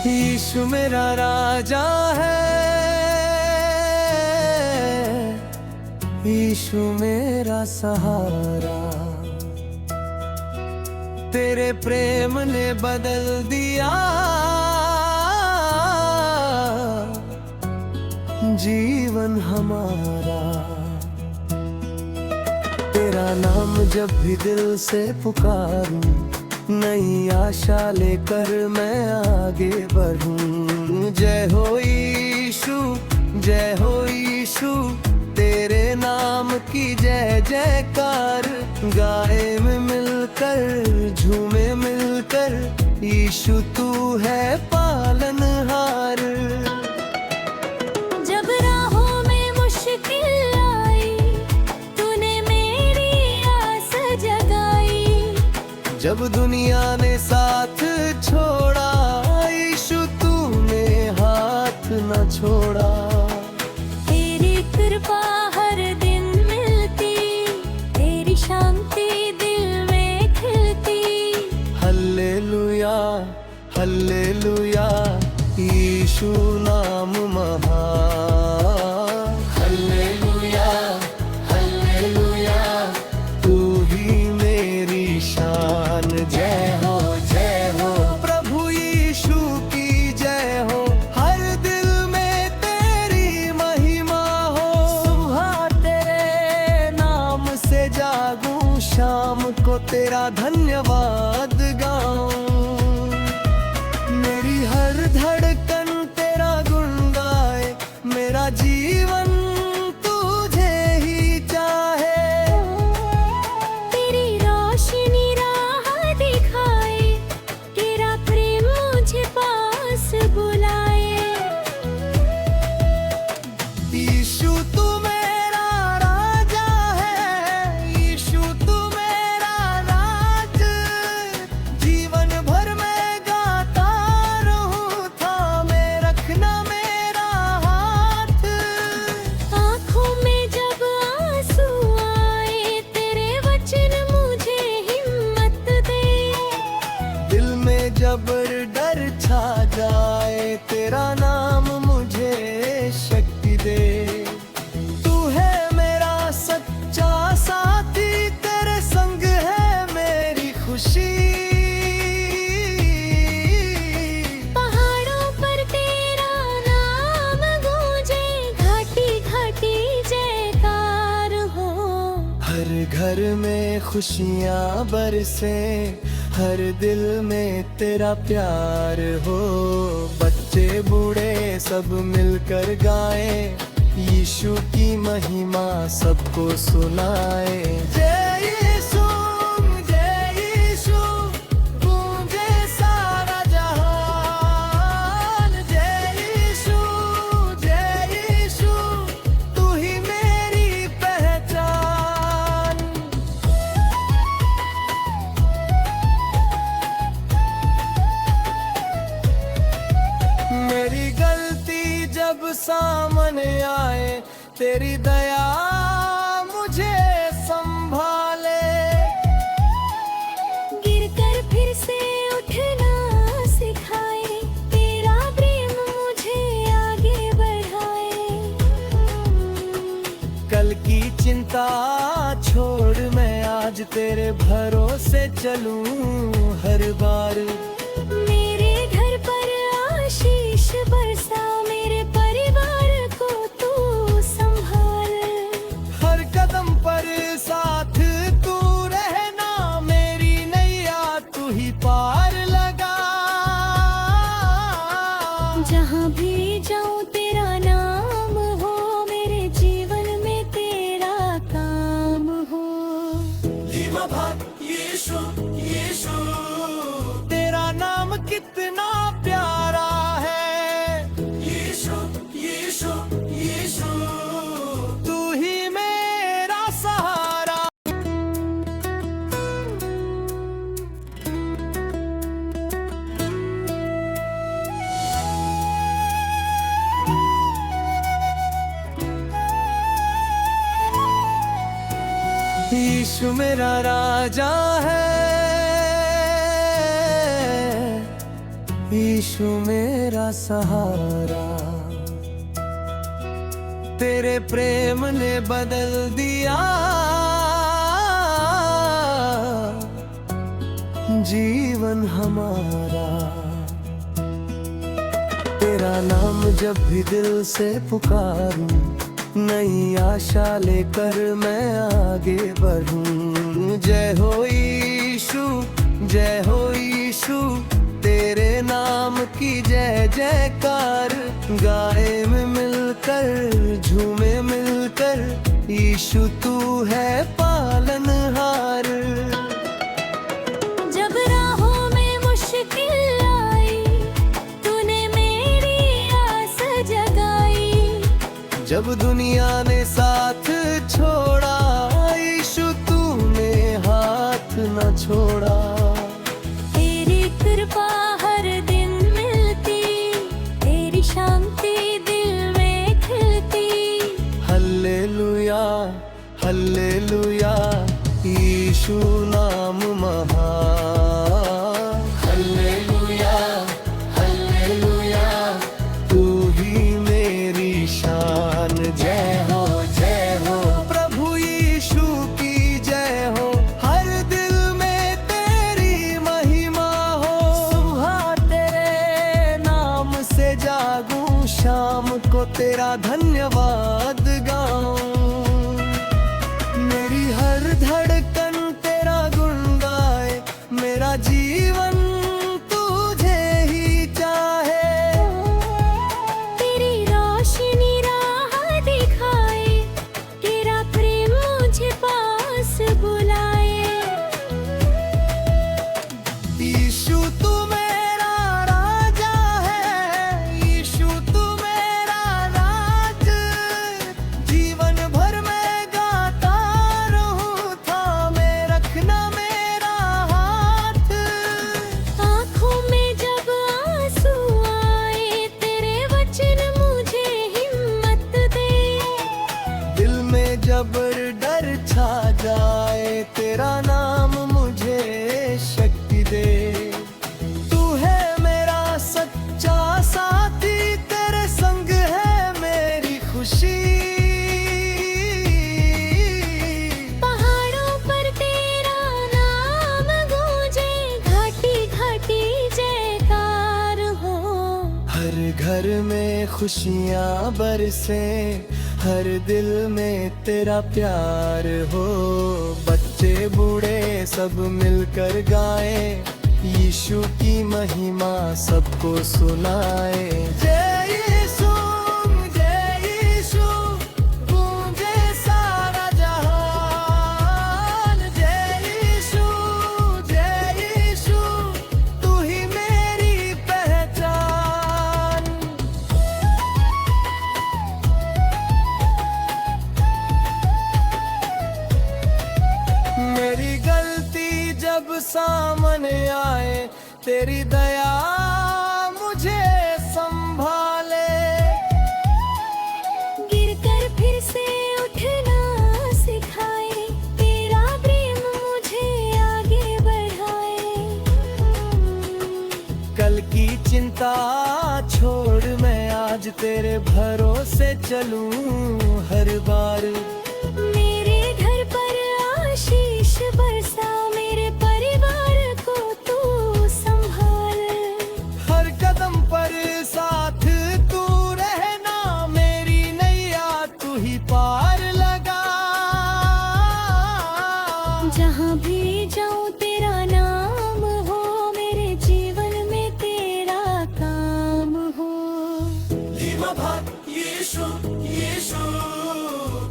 यीशु मेरा राजा है, यीशु मेरा सहारा। तेरे प्रेम ने बदल दिया जीवन हमारा। तेरा नाम जब भी दिल से पुकारूं, नई आशा लेकर मैं आगे बढ़ूं। जय हो यीशु, जय हो यीशु, तेरे नाम की जय जयकार। गाए में मिलकर, झूमे मिलकर, यीशु तू है पालनहार। जब राहों में मुश्किल आई, तूने मेरी आस जगाई। जब दुनिया ने साथ छोड़ा, यीशु तूने हाथ न छोड़ा। तेरी कृपा हर दिन मिलती, तेरी शांति दिल में खिलती। हल्लेलुया हल्लेलुया, यीशु नाम महान। हल्लेलुया हल्लेलुया, तू ही मेरी शान। जय हो प्रभु यीशु की जय हो। हर दिल में तेरी महिमा हो। सुबह तेरे नाम से जागूं, शाम को तेरा धन्यवाद गाऊं। मेरी हर धड़कन तेरा गुण गाए, मेरा जीवन तुझे ही चाहे। तेरी रोशनी राह दिखाए, तेरा प्रेम मुझे पास बुलाए। यीशु तू मेरा राजा है, यीशु तू मेरा राज। जीवन भर मैं गाता रहूं, थामे रखना मेरा हाथ। आँखों में जब आंसू आए, तेरे वचन मुझे हिम्मत दे। दिल में जब डर छा जाए, तेरा नाम मुझे शक्ति दे। तू है मेरा सच्चा साथी, तेरे संग है मेरी खुशी। पहाड़ों पर तेरा नाम गूंजे, घाटी घाटी जयकार हो। हर घर में खुशियाँ बरसे, हर दिल में तेरा प्यार हो। बच्चे बूढ़े सब मिलकर गाए, यीशु की महिमा सबको सुनाए। जय यीशु, जय यीशु, गूंजे सारा जहान। जय यीशु, जय यीशु, तू ही मेरी पहचान। मेरी गलती जब सामने आए, तेरी दया मुझे संभाले। गिरकर फिर से उठना सिखाए, तेरा प्रेम मुझे आगे बढ़ाए। कल की चिंता छोड़ मैं आज तेरे भरोसे चलूं हर बार। मेरे घर पर आशीष बरसा, मेरे परिवार को तू संभाल। हर कदम पर साथ तू रहना, मेरी नैया तू ही पार लगा। जहाँ भी जाऊँ तेरा नाम हो, मेरे जीवन में तेरा काम हो। यीशु यीशु, तेरा नाम कितना प्यारा है। यीशु यीशु यीशु, तू ही मेरा सहारा। यीशु मेरा राजा है, यीशु मेरा सहारा, तेरे प्रेम ने बदल दिया जीवन हमारा। तेरा नाम जब भी दिल से पुकारूं, नई आशा लेकर मैं आगे बढ़ूं। जय हो यीशु, जय हो यीशु, तेरे नाम की जय जयकार। गाए में मिलकर, झूमे मिलकर, यीशु तू है पालनहार। जब राहों में मुश्किल आई, तूने मेरी आस जगाई। जब दुनिया ने साथ छोड़ा, यीशु तूने हाथ न छोड़ा। तेरी कृपा हर दिन मिलती, तेरी शांति दिल में खिलती। हल्लेलुया, हल्लेलुया, यीशु नाम महान। हल्लेलुया, हल्लेलुया, तू ही मेरी शान। जय हो, जय हो, प्रभु यीशु की जय हो। हर दिल में तेरी महिमा हो। सुबह तेरे नाम से जागूं, शाम को तेरा धन्यवाद गाऊं। मेरी हर धड़कन तेरा गुण गाए, मेरा जीवन तुझे ही चाहे। तेरी रोशनी राह दिखाए, तेरा प्रेम मुझे पास बुलाए। यीशु तू मेरा राजा है, यीशु तू मेरा राज। जीवन भर मैं गाता रहूं, थामे रखना मेरा हाथ। आँखों में जब आंसू आए, तेरे वचन मुझे हिम्मत दे। दिल में जब डर छा जाए, तेरा नाम मुझे शक्ति दे। तू है मेरा सच्चा साथी, तेरे संग है मेरी खुशी। पहाड़ों पर तेरा नाम गूंजे, घाटी घाटी जयकार हो। हर घर में खुशियाँ बरसे, हर दिल में तेरा प्यार हो। बच्चे बूढ़े सब मिलकर गाए, यीशु की महिमा सबको सुनाए। जय यीशु, जय यीशु, गूंजे सारा जहान। जय यीशु, जय यीशु, तू ही मेरी पहचान। मेरी गलती जब सामने आए, तेरी दया मुझे संभाले। गिरकर फिर से उठना सिखाए, तेरा प्रेम मुझे आगे बढ़ाए। कल की चिंता छोड़ मैं आज तेरे भरोसे चलूं हर बार। मेरे घर पर आशीष बरसा, मेरे परिवार को तू संभाल। हर कदम पर साथ तू रहना, मेरी नैया तू ही पार लगा। जहाँ भी जाऊँ तेरा नाम हो, मेरे जीवन में तेरा काम हो। यीशु, यीशु,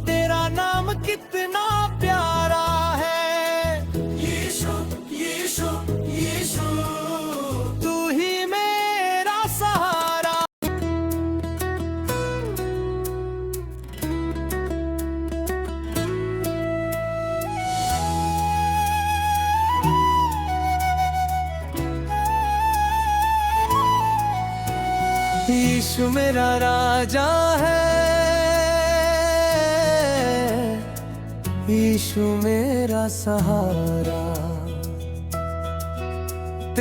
तेरा नाम कितना प्यारा है। यीशु, यीशु, यीशु, तू ही मेरा सहारा। यीशु मेरा राजा है, यीशु मेरा सहारा।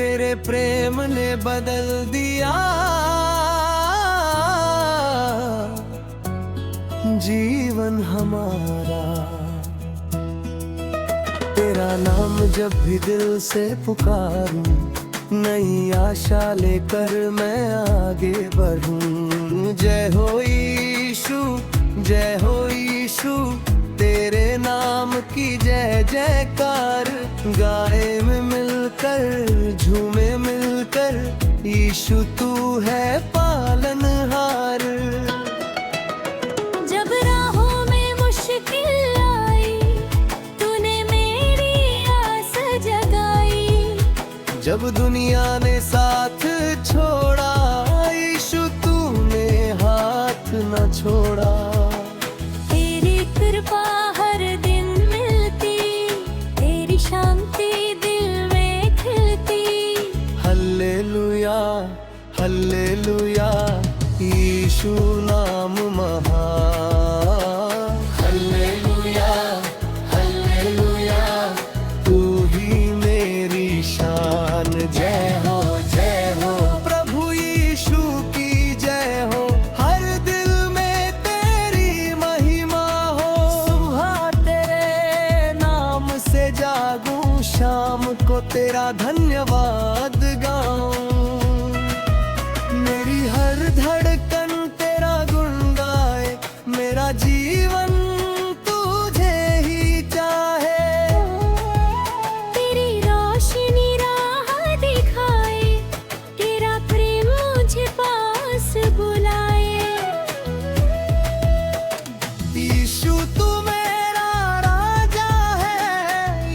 तेरे प्रेम ने बदल दिया जीवन हमारा। तेरा नाम जब भी दिल से पुकारूं, नई आशा लेकर मैं आगे बढ़ूं। जय हो यीशु, जय हो यीशु, तेरे नाम की जय जयकार। गाए में मिलकर, झूमे मिलकर, यीशु तू है पालनहार। जब राहों में मुश्किल आई, तूने मेरी आस जगाई। जब दुनिया ने साथ छोड़ा, यीशु तूने हाथ न छोड़ा। तेरी कृपा हर दिन मिलती, तेरी शांति दिल में खिलती। हल्लेलुया, हल्लेलुया, यीशु नाम महान। हल्लेलुया, हल्लेलुया, तू ही मेरी शान। जय हो, जय हो, प्रभु यीशु की जय हो। हर दिल में तेरी महिमा हो। सुबह तेरे नाम से जागूं, शाम को तेरा धन्यवाद गाऊं। मेरी हर धड़कन तेरा गुण गाए, मेरा जीवन तुझे ही चाहे। तेरी रोशनी राह दिखाए, तेरा प्रेम मुझे पास बुलाए। यीशु तू मेरा राजा है,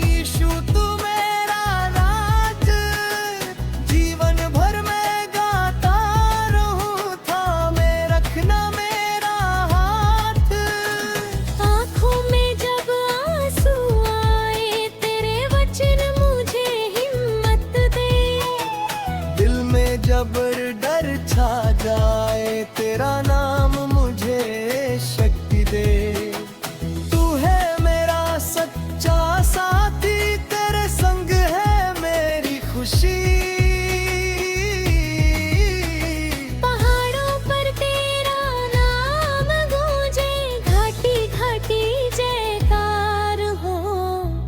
यीशु तू मेरा राज। जीवन भर मैं गाता रहूं, थामे रखना मेरा हाथ। आँखों में जब आंसू आए, तेरे वचन मुझे हिम्मत दे। दिल में जब डर छा जाए, तेरा नाम मुझे शक्ति दे। तू है मेरा सच्चा साथी, तेरे संग है मेरी खुशी। पहाड़ों पर तेरा नाम गूंजे, घाटी घाटी जयकार हो।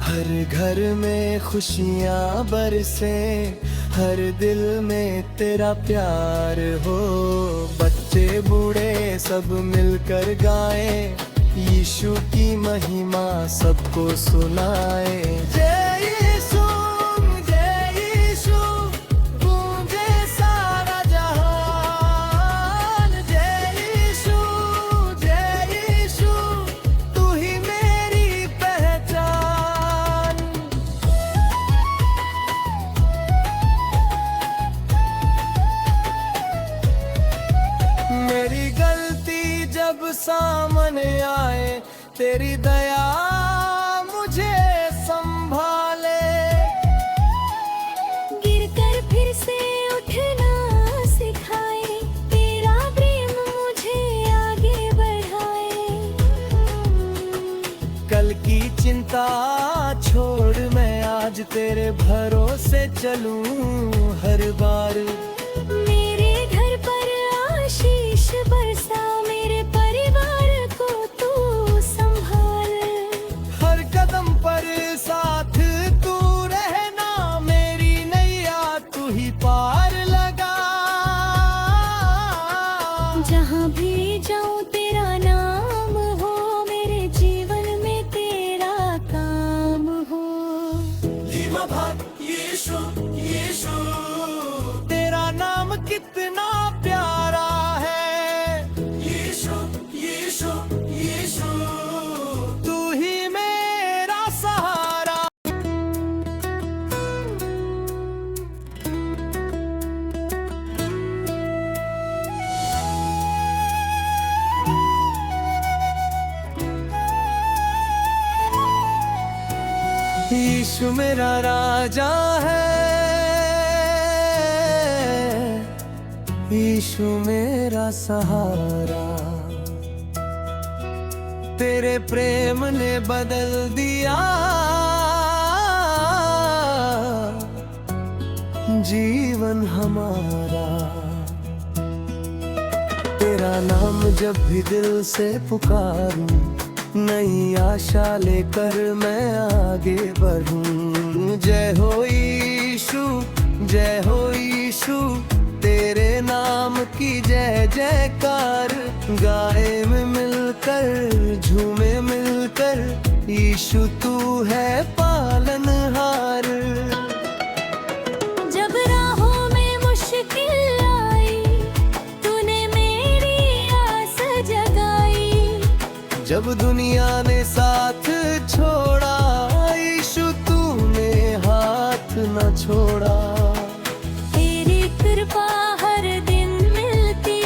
हर घर में खुशियाँ बरसे, हर दिल में तेरा प्यार हो। बच्चे बूढ़े सब मिलकर गाए, यीशु की महिमा सबको सुनाए। जय यीशु, जय यीशु, गूंजे सारा जहान। जय यीशु, जय यीशु, तू ही मेरी पहचान। मेरी गलती जब सामने आए, तेरी दया मुझे संभाले। गिरकर फिर से उठना सिखाए, तेरा प्रेम मुझे आगे बढ़ाए। कल की चिंता छोड़ मैं आज तेरे भरोसे चलूं हर बार। मेरे घर पर आशीष बरसा, मेरे परिवार को तू संभाल। हर कदम पर साथ तू रहना, मेरी नैया तू ही पार लगा। जहाँ भी जाऊँ तेरा नाम हो, मेरे जीवन में तेरा काम हो। यीशु, यीशु, तेरा नाम कितना प्यारा है। यीशु, यीशु, यीशु, तू ही मेरा सहारा। यीशु मेरा राजा है, यीशु मेरा सहारा। तेरे प्रेम ने बदल दिया जीवन हमारा। तेरा नाम जब भी दिल से पुकारूं, नई आशा लेकर मैं आगे बढ़ूं। जय हो यीशु, जय हो यीशु, तेरे नाम की जय जयकार। गाए में मिलकर, झूमे मिलकर, यीशु तू है पालनहार। जब राहों में मुश्किल आई, तूने मेरी आस जगाई। जब दुनिया ने साथ छोड़ा, यीशु तूने हाथ न छोड़ा। तेरी कृपा हर दिन मिलती,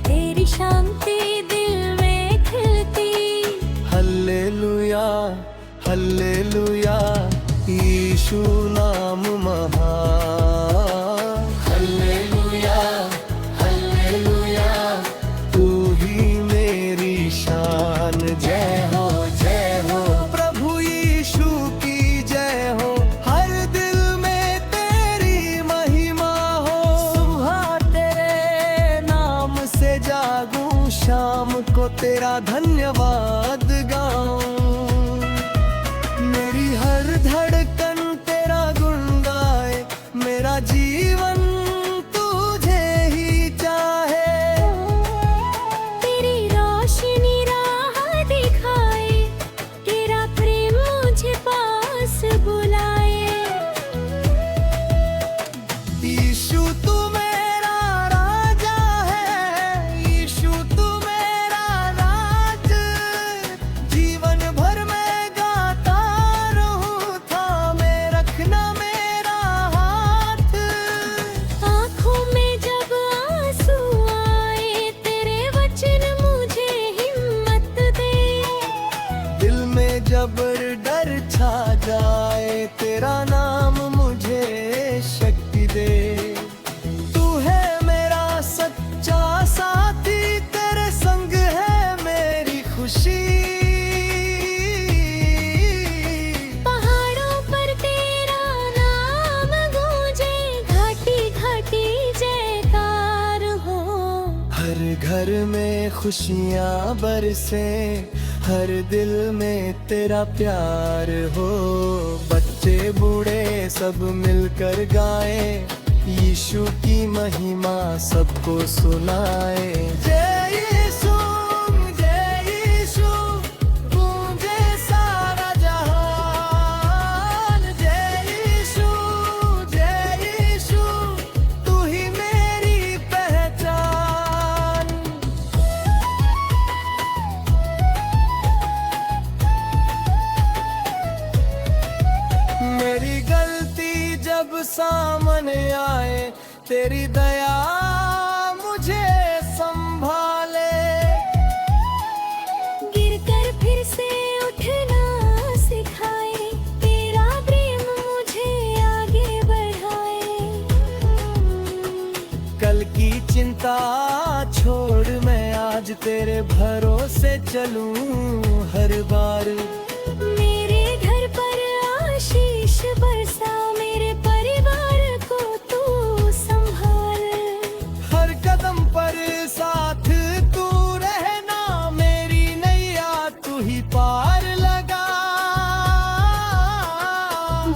तेरी शांति दिल में खिलती। हल्लेलुया, हल्लेलुया, यीशु नाम महान। हल्लेलुया, हल्लेलुया, तू ही मेरी शान। जय हो, जय हो, प्रभु यीशु की जय हो। हर दिल में तेरी महिमा हो। सुबह तेरे नाम से जागूं, शाम को तेरा धन्यवाद गाऊं। मेरी हर धड़कन तेरा गुण गाए, मेरा जीवन तुझे ही चाहे। तेरी रोशनी राह दिखाए, तेरा प्रेम मुझे पास बुलाए। यीशु तू मेरा राजा है, यीशु तू मेरा राज। जीवन भर मैं गाता रहूं, थामे रखना मेरा हाथ। आँखों में जब आंसू आए, तेरे वचन मुझे हिम्मत दे। दिल में जब डर छा जाए, तेरा नाम मुझे शक्ति दे। तू है मेरा सच्चा साथी, तेरे संग है मेरी खुशी। पहाड़ों पर तेरा नाम गूंजे, घाटी घाटी जयकार हो। हर घर में खुशियाँ बरसे, हर दिल में तेरा प्यार हो। बच्चे बूढ़े सब मिलकर गाए, यीशु की महिमा सबको सुनाए। जय यीशु, जय यीशु, गूंजे सारा जहान। जय यीशु, जय यीशु, तू ही मेरी पहचान। मेरी गलती जब सामने आए, तेरी दया मुझे संभाले। गिरकर फिर से उठना सिखाए, तेरा प्रेम मुझे आगे बढ़ाए। कल की चिंता छोड़ मैं आज तेरे भरोसे चलूं हर बार। मेरे घर पर आशीष बरसा, मेरे परिवार को तू संभाल। हर कदम पर साथ तू रहना, मेरी नैया तू ही पार लगा।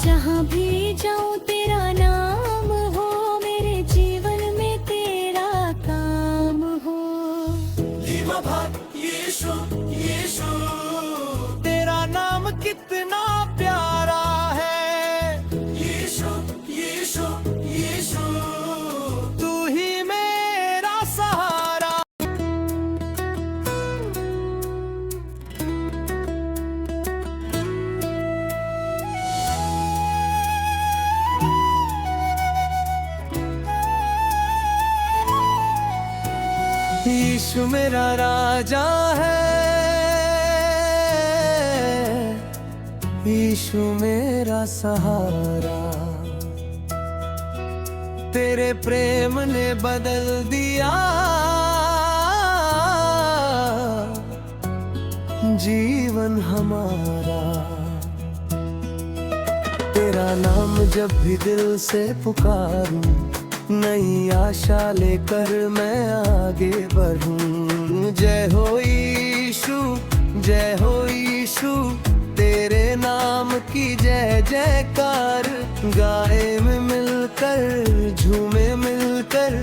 जहाँ भी जाऊँ तेरा नाम हो, मेरे जीवन में तेरा काम हो। यीशु, यीशु, तेरा नाम कितना प्यारा है। यीशु, यीशु, यीशु, तू ही मेरा सहारा। यीशु मेरा राजा है, यीशु मेरा सहारा। तेरे प्रेम ने बदल दिया जीवन हमारा। तेरा नाम जब भी दिल से पुकारूं, नई आशा लेकर मैं आगे बढ़ूं। जय हो यीशु, जय हो यीशु, तेरे नाम की जय जयकार। गाए में मिलकर, झूमे मिलकर,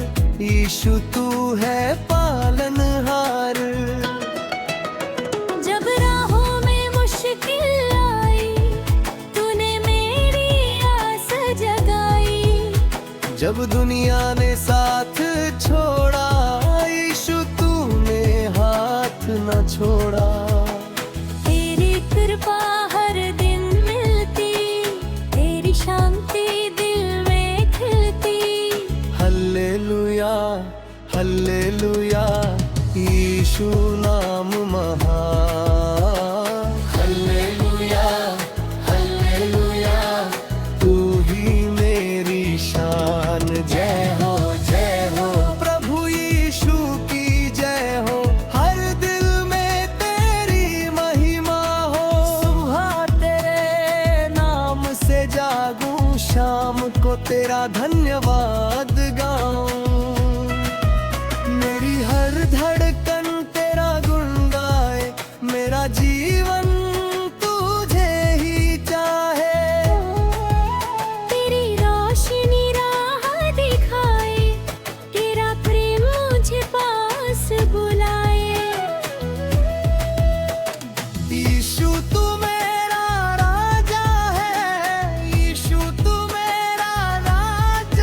यीशु तू है पालनहार। जब राहों में मुश्किल आई, तूने मेरी आस जगाई। जब दुनिया ने साथ छोड़ा, यीशु तूने हाथ न छोड़ा। तेरी कृपा हर दिन मिलती, तेरी शांति दिल में खिलती। हल्लेलुया, हल्लेलुया, यीशु नाम महान। हल्लेलुया, हल्लेलुया, तू ही मेरी शान। जय हो, जय हो, प्रभु यीशु की जय हो। हर दिल में तेरी महिमा हो। सुबह तेरे नाम से जागूं, शाम को तेरा धन्यवाद गाऊं। मेरी हर धड़कन तेरा गुण गाए, मेरा जीवन तुझे ही चाहे। तेरी रोशनी राह दिखाए, तेरा प्रेम मुझे पास बुलाए। यीशु तू मेरा राजा है, यीशु तू मेरा राज।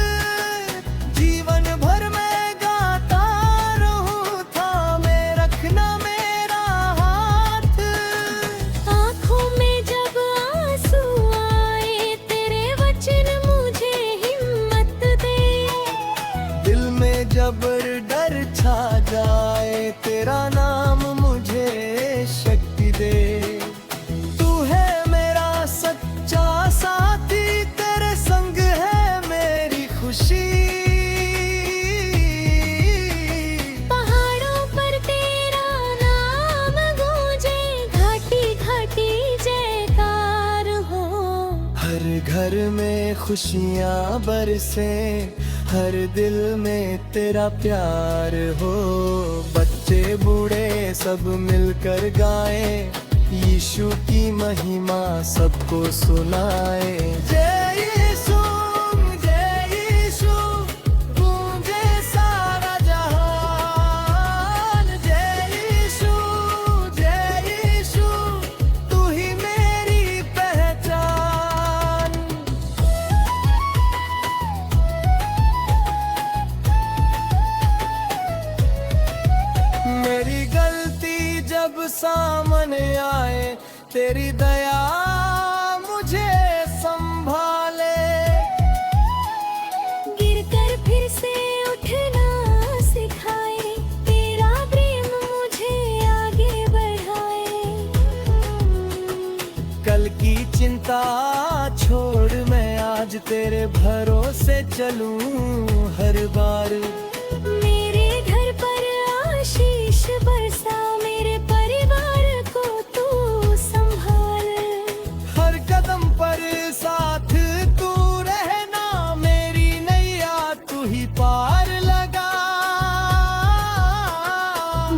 जीवन भर मैं गाता रहूं, थामे रखना मेरा हाथ। आँखों में जब आंसू आए, तेरे वचन मुझे हिम्मत दे। दिल में जब डर छा जाए, तेरा नाम मुझे शक्ति दे। तू है मेरा सच्चा साथी, तेरे संग है मेरी खुशी। पहाड़ों पर तेरा नाम गूंजे, घाटी घाटी जयकार हो। हर घर में खुशियाँ बरसे, हर दिल में तेरा प्यार हो। बच्चे बूढ़े सब मिलकर गाए, यीशु की महिमा सबको सुनाए। जय यीशु, जय यीशु, गूंजे सारा जहान। जय यीशु, जय यीशु, तू ही मेरी पहचान। मेरी गलती जब सामने आए, तेरी दया मुझे संभाले। गिरकर फिर से उठना सिखाए, तेरा प्रेम मुझे आगे बढ़ाए। कल की चिंता छोड़ मैं आज तेरे भरोसे चलूं हर बार। मेरे घर पर आशीष बरसा, मेरे परिवार को तू संभाल। हर कदम पर साथ तू रहना, मेरी नैया तू ही पार लगा।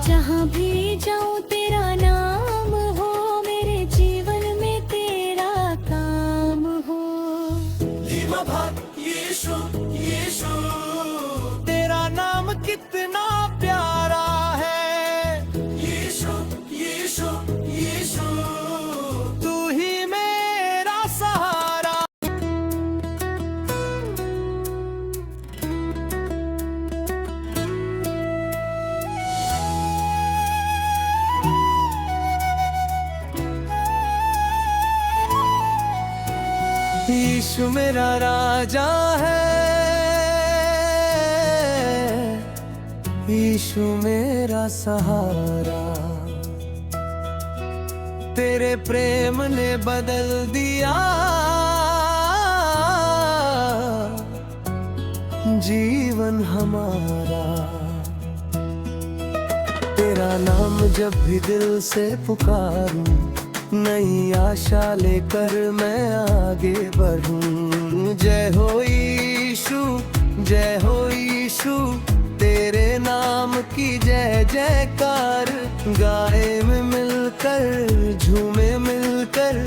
जहाँ भी जाऊँ तेरा नाम हो, मेरे जीवन में तेरा काम हो। यीशु, यीशु, तेरा नाम कितना प्यारा है। यीशु, यीशु, यीशु, तू ही मेरा सहारा। यीशु मेरा राजा है, यीशु मेरा सहारा। तेरे प्रेम ने बदल दिया जीवन हमारा। तेरा नाम जब भी दिल से पुकारूं, नई आशा लेकर मैं आगे बढ़ूं। जय हो यीशु, जय हो यीशु, तेरे नाम की जय जयकार। गाए में मिलकर, झूमे मिलकर,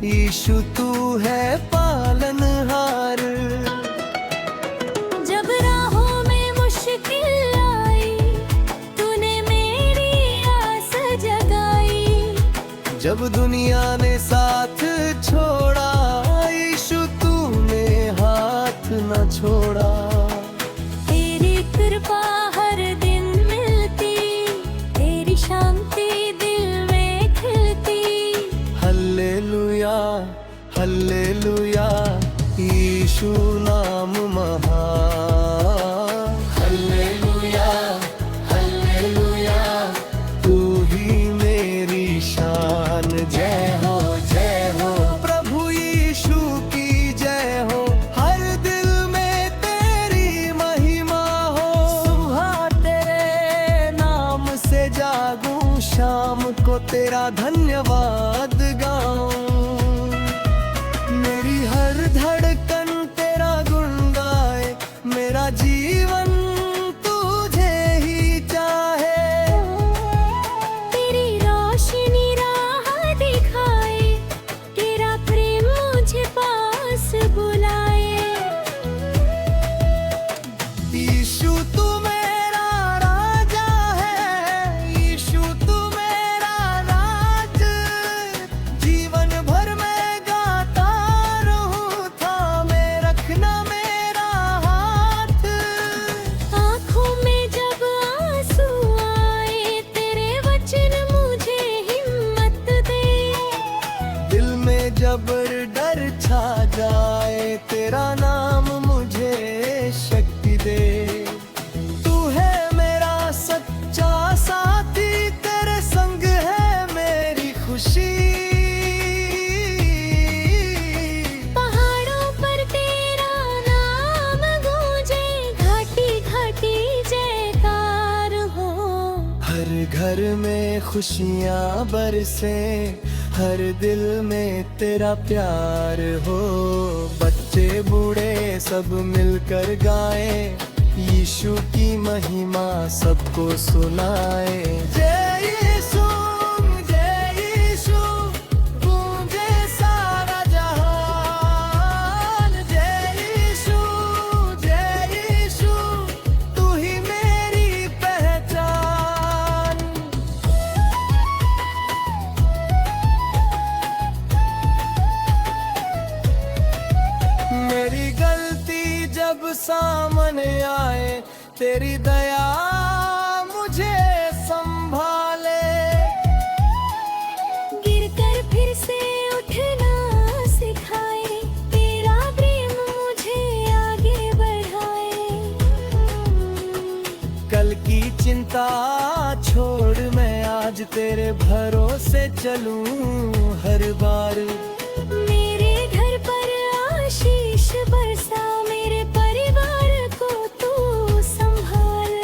यीशु तू है पालनहार। जब राहों में मुश्किल आई, तूने मेरी आस जगाई। जब दुनिया ने साथ छोड़ा, यीशु तूने हाथ न छोड़ा। तेरी कृपा हर दिन मिलती, तेरी शांति दिल में खिलती। हल्लेलुया, हल्लेलुया, यीशु नाम महान। हल्लेलुया, हल्लेलुया, तू ही मेरी शान। जय हो, जय हो, प्रभु यीशु की जय हो। हर दिल में तेरी महिमा हो। सुबह तेरे नाम से जागूं, शाम को तेरा धन्यवाद गाऊं। मेरी हर धड़कन तेरा गुण गाए, मेरा जीवन तुझे ही चाहे। तेरी रोशनी राह दिखाए, तेरा प्रेम मुझे पास बुलाए। यीशु तू मेरा राजा है, यीशु तू मेरा राज। जीवन भर मैं गाता रहूं, थामे रखना मेरा हाथ। आँखों में जब आंसू आए, तेरे वचन मुझे हिम्मत दे। दिल में जब डर छा जाए, तेरा नाम मुझे शक्ति दे। तू है मेरा सच्चा साथी, तेरे संग है मेरी खुशी। पहाड़ों पर तेरा नाम गूंजे, घाटी घाटी जयकार हो। हर घर में खुशियाँ बरसे, हर दिल में तेरा प्यार हो। बच्चे बूढ़े सब मिलकर गाए, यीशु की महिमा सबको सुनाए। जय यीशु, जय यीशु, गूंजे सारा जहान। जय यीशु, जय यीशु, तू ही मेरी पहचान। मेरी गलती जब सामने आए, तेरी दया मुझे संभाले। गिरकर फिर से उठना सिखाए, तेरा प्रेम मुझे आगे बढ़ाए। कल की चिंता छोड़ मैं आज तेरे भरोसे चलूं हर बार। मेरे घर पर आशीष बरसा, मेरे परिवार को तू संभाल।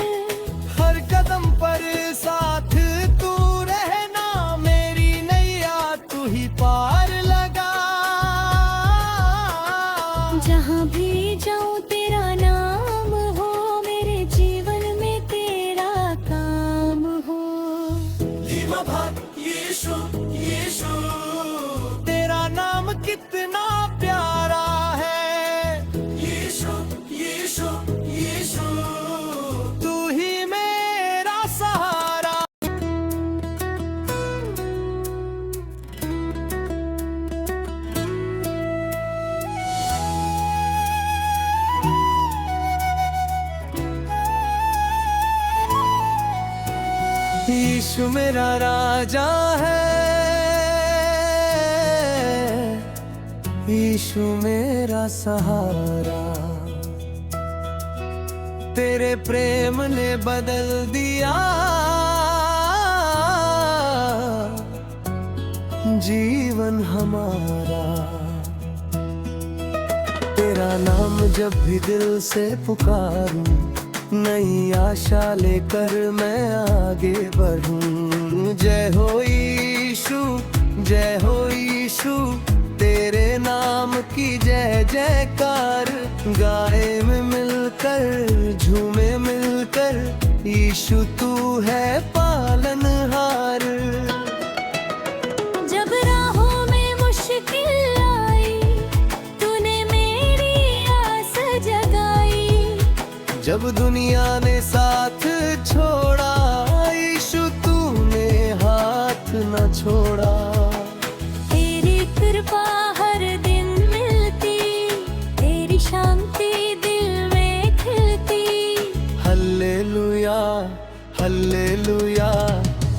हर कदम पर साथ तू रहना, मेरी नैया तू ही पार लगा। जहाँ भी जाऊँ तेरा नाम हो, मेरे जीवन में तेरा काम हो। यीशु, यीशु, तेरा नाम कितना प्यारा है। यीशु, यीशु, यीशु, तू ही मेरा सहारा। यीशु मेरा राजा है, यीशु मेरा सहारा। तेरे प्रेम ने बदल दिया जीवन हमारा। तेरा नाम जब भी दिल से पुकारूं, नई आशा लेकर मैं आगे बढ़ूं। जय हो यीशु, जय हो यीशु तू है पालनहार। जब राहों में मुश्किल आई, तूने मेरी आस जगाई। जब दुनिया ने साथ छोड़ा, यीशु तूने हाथ न छोड़ा। तेरी कृपा हर दिन मिलती, तेरी शांति दिल में खिलती। हल्लेलुया हल्लेलुया,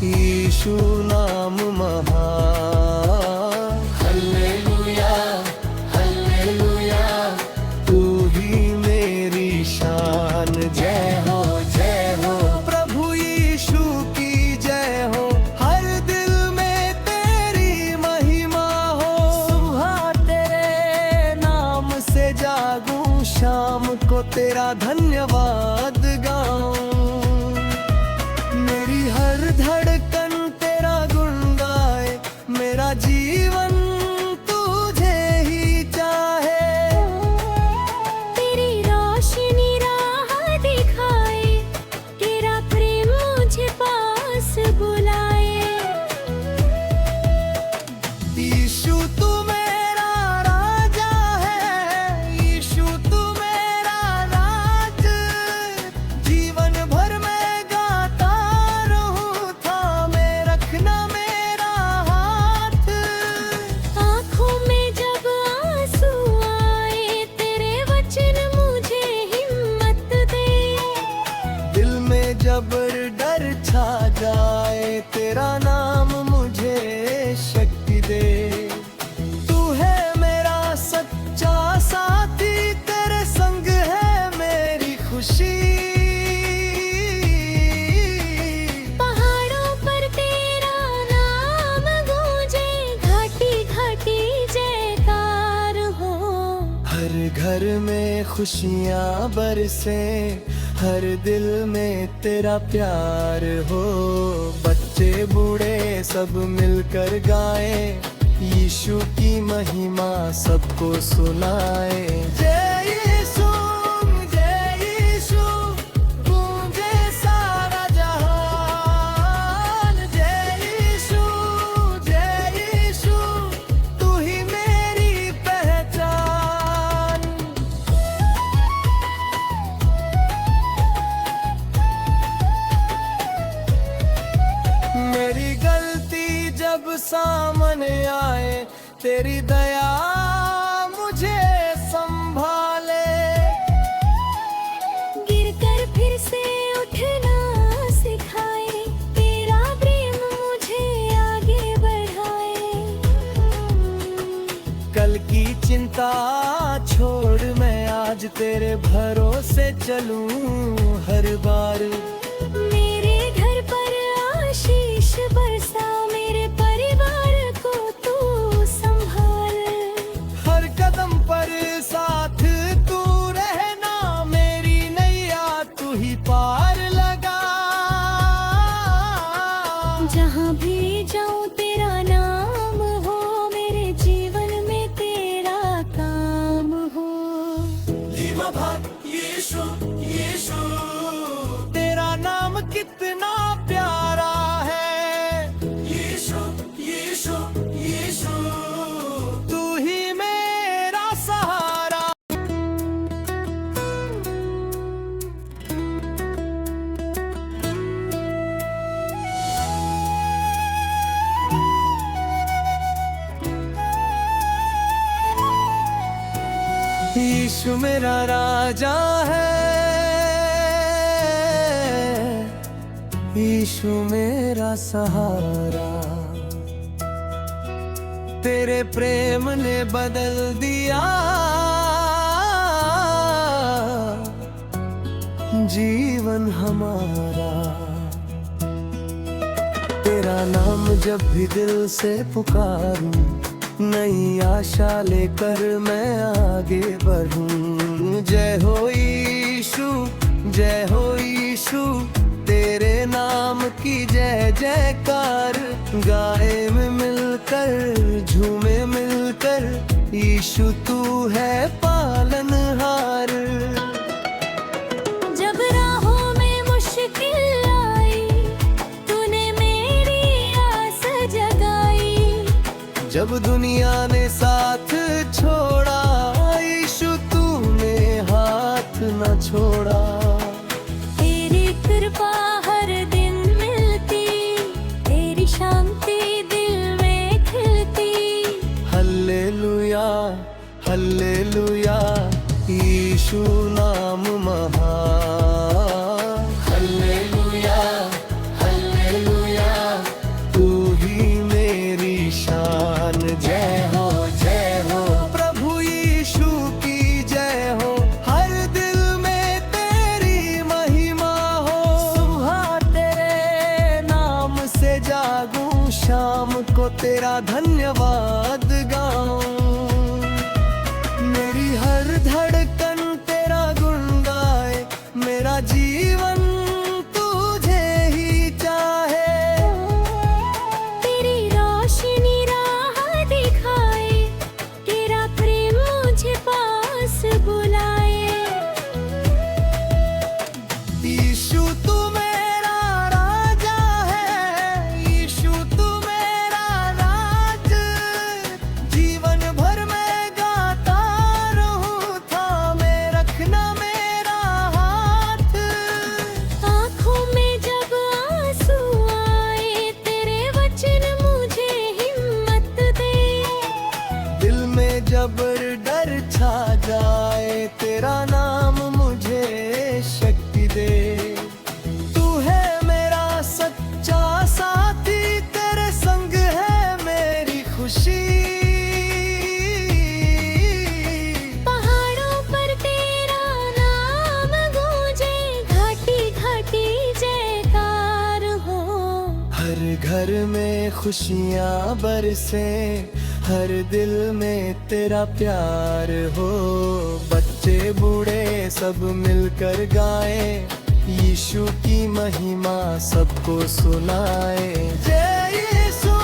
यीशु नाम महान। हल्लेलुया हल्लेलुया, तू ही मेरी शान। जय हो प्रभु यीशु की जय हो। हर दिल में तेरी महिमा हो। सुबह तेरे नाम से जागूं, शाम को तेरा धन्यवाद गाऊं। मेरी हर धड़कन तेरा गुण गाए, मेरा जीवन तुझे ही चाहे। तेरी रोशनी राह दिखाए, तेरा प्रेम मुझे पास बुलाए। यीशु तू मेरा राजा है, यीशु तू मेरा राज। जीवन भर मैं गाता रहूं, थामे रखना मेरा हाथ। आँखों में जब आंसू आए, तेरे वचन मुझे हिम्मत दे। दिल में जब डर छा जाए, तेरा नाम मुझे शक्ति दे। तू है मेरा सच्चा साथी, तेरे संग है मेरी खुशी। पहाड़ों पर तेरा नाम गूंजे, घाटी घाटी जयकार हो। हर घर में खुशियाँ बरसे, हर दिल में तेरा प्यार हो। बच्चे बूढ़े सब मिलकर गाए, यीशु की महिमा सबको सुनाए। जय यीशु गूंजे सारा जहान। जय यीशु तू ही मेरी पहचान। मेरी गलती जब सामने आए, तेरी दया मुझे संभाले। गिरकर फिर से उठना सिखाए, तेरा प्रेम मुझे आगे बढ़ाए। कल की चिंता छोड़, मैं आज तेरे भरोसे चलूं हर बार। मेरे घर पर आशीष बरसा, मेरे परिवार को तू संभाल। हर कदम पर साथ तू रहना, मेरी नैया तू ही पार लगा। जहाँ भी जाऊँ तेरा नाम हो, मेरे जीवन में तेरा काम हो। तेरा नाम कितना प्यारा है, यीशु तू ही मेरा सहारा। यीशु मेरा राजा है, यीशु मेरा सहारा। तेरे प्रेम ने बदल दिया जीवन हमारा। तेरा नाम जब भी दिल से पुकारूं, नई आशा लेकर मैं आगे बढ़ूं। जय हो यीशु, जय हो यीशु, तेरे नाम की जय जयकार। गाए में मिलकर, झूमे मिलकर, यीशु तू है पालनहार। जब राहों में मुश्किल जब दुनिया ने साथ छोड़ा, यीशु तूने हाथ न छोड़ा। तेरी कृपा हर दिन मिलती, तेरी शांति दिल में खिलती। हल्लेलुया हल्लेलुया, यीशु नाम महान। हल्लेलुया हल्लेलुया, तू ही मेरी शान। जय हो प्रभु यीशु की जय हो, हर दिल में तेरी महिमा हो। सुबह तेरे नाम से जागूं, शाम को तेरा धन्यवाद गाऊं। मेरी हर धड़कन तेरा गुण गाए, मेरा जीवन तुझे ही चाहे। तेरी रोशनी राह दिखाए, तेरा प्रेम मुझे पास बुलाए। यीशु तू मेरा राजा है, यीशु तू मेरा राज। जीवन भर मैं गाता रहूं, थामे रखना मेरा हाथ। आँखों में जब आंसू आए, तेरे वचन मुझे हिम्मत दे। दिल में जब डर छा जाए, तेरा नाम मुझे शक्ति दे। तू है मेरा सच्चा साथी, तेरे संग है मेरी खुशी। पहाड़ों पर तेरा नाम गूंजे, घाटी घाटी जयकार हो। हर घर में खुशियाँ बरसे, हर दिल में तेरा प्यार हो। बच्चे बूढ़े सब मिलकर गाए, यीशु की महिमा सबको सुनाए। जय यीशु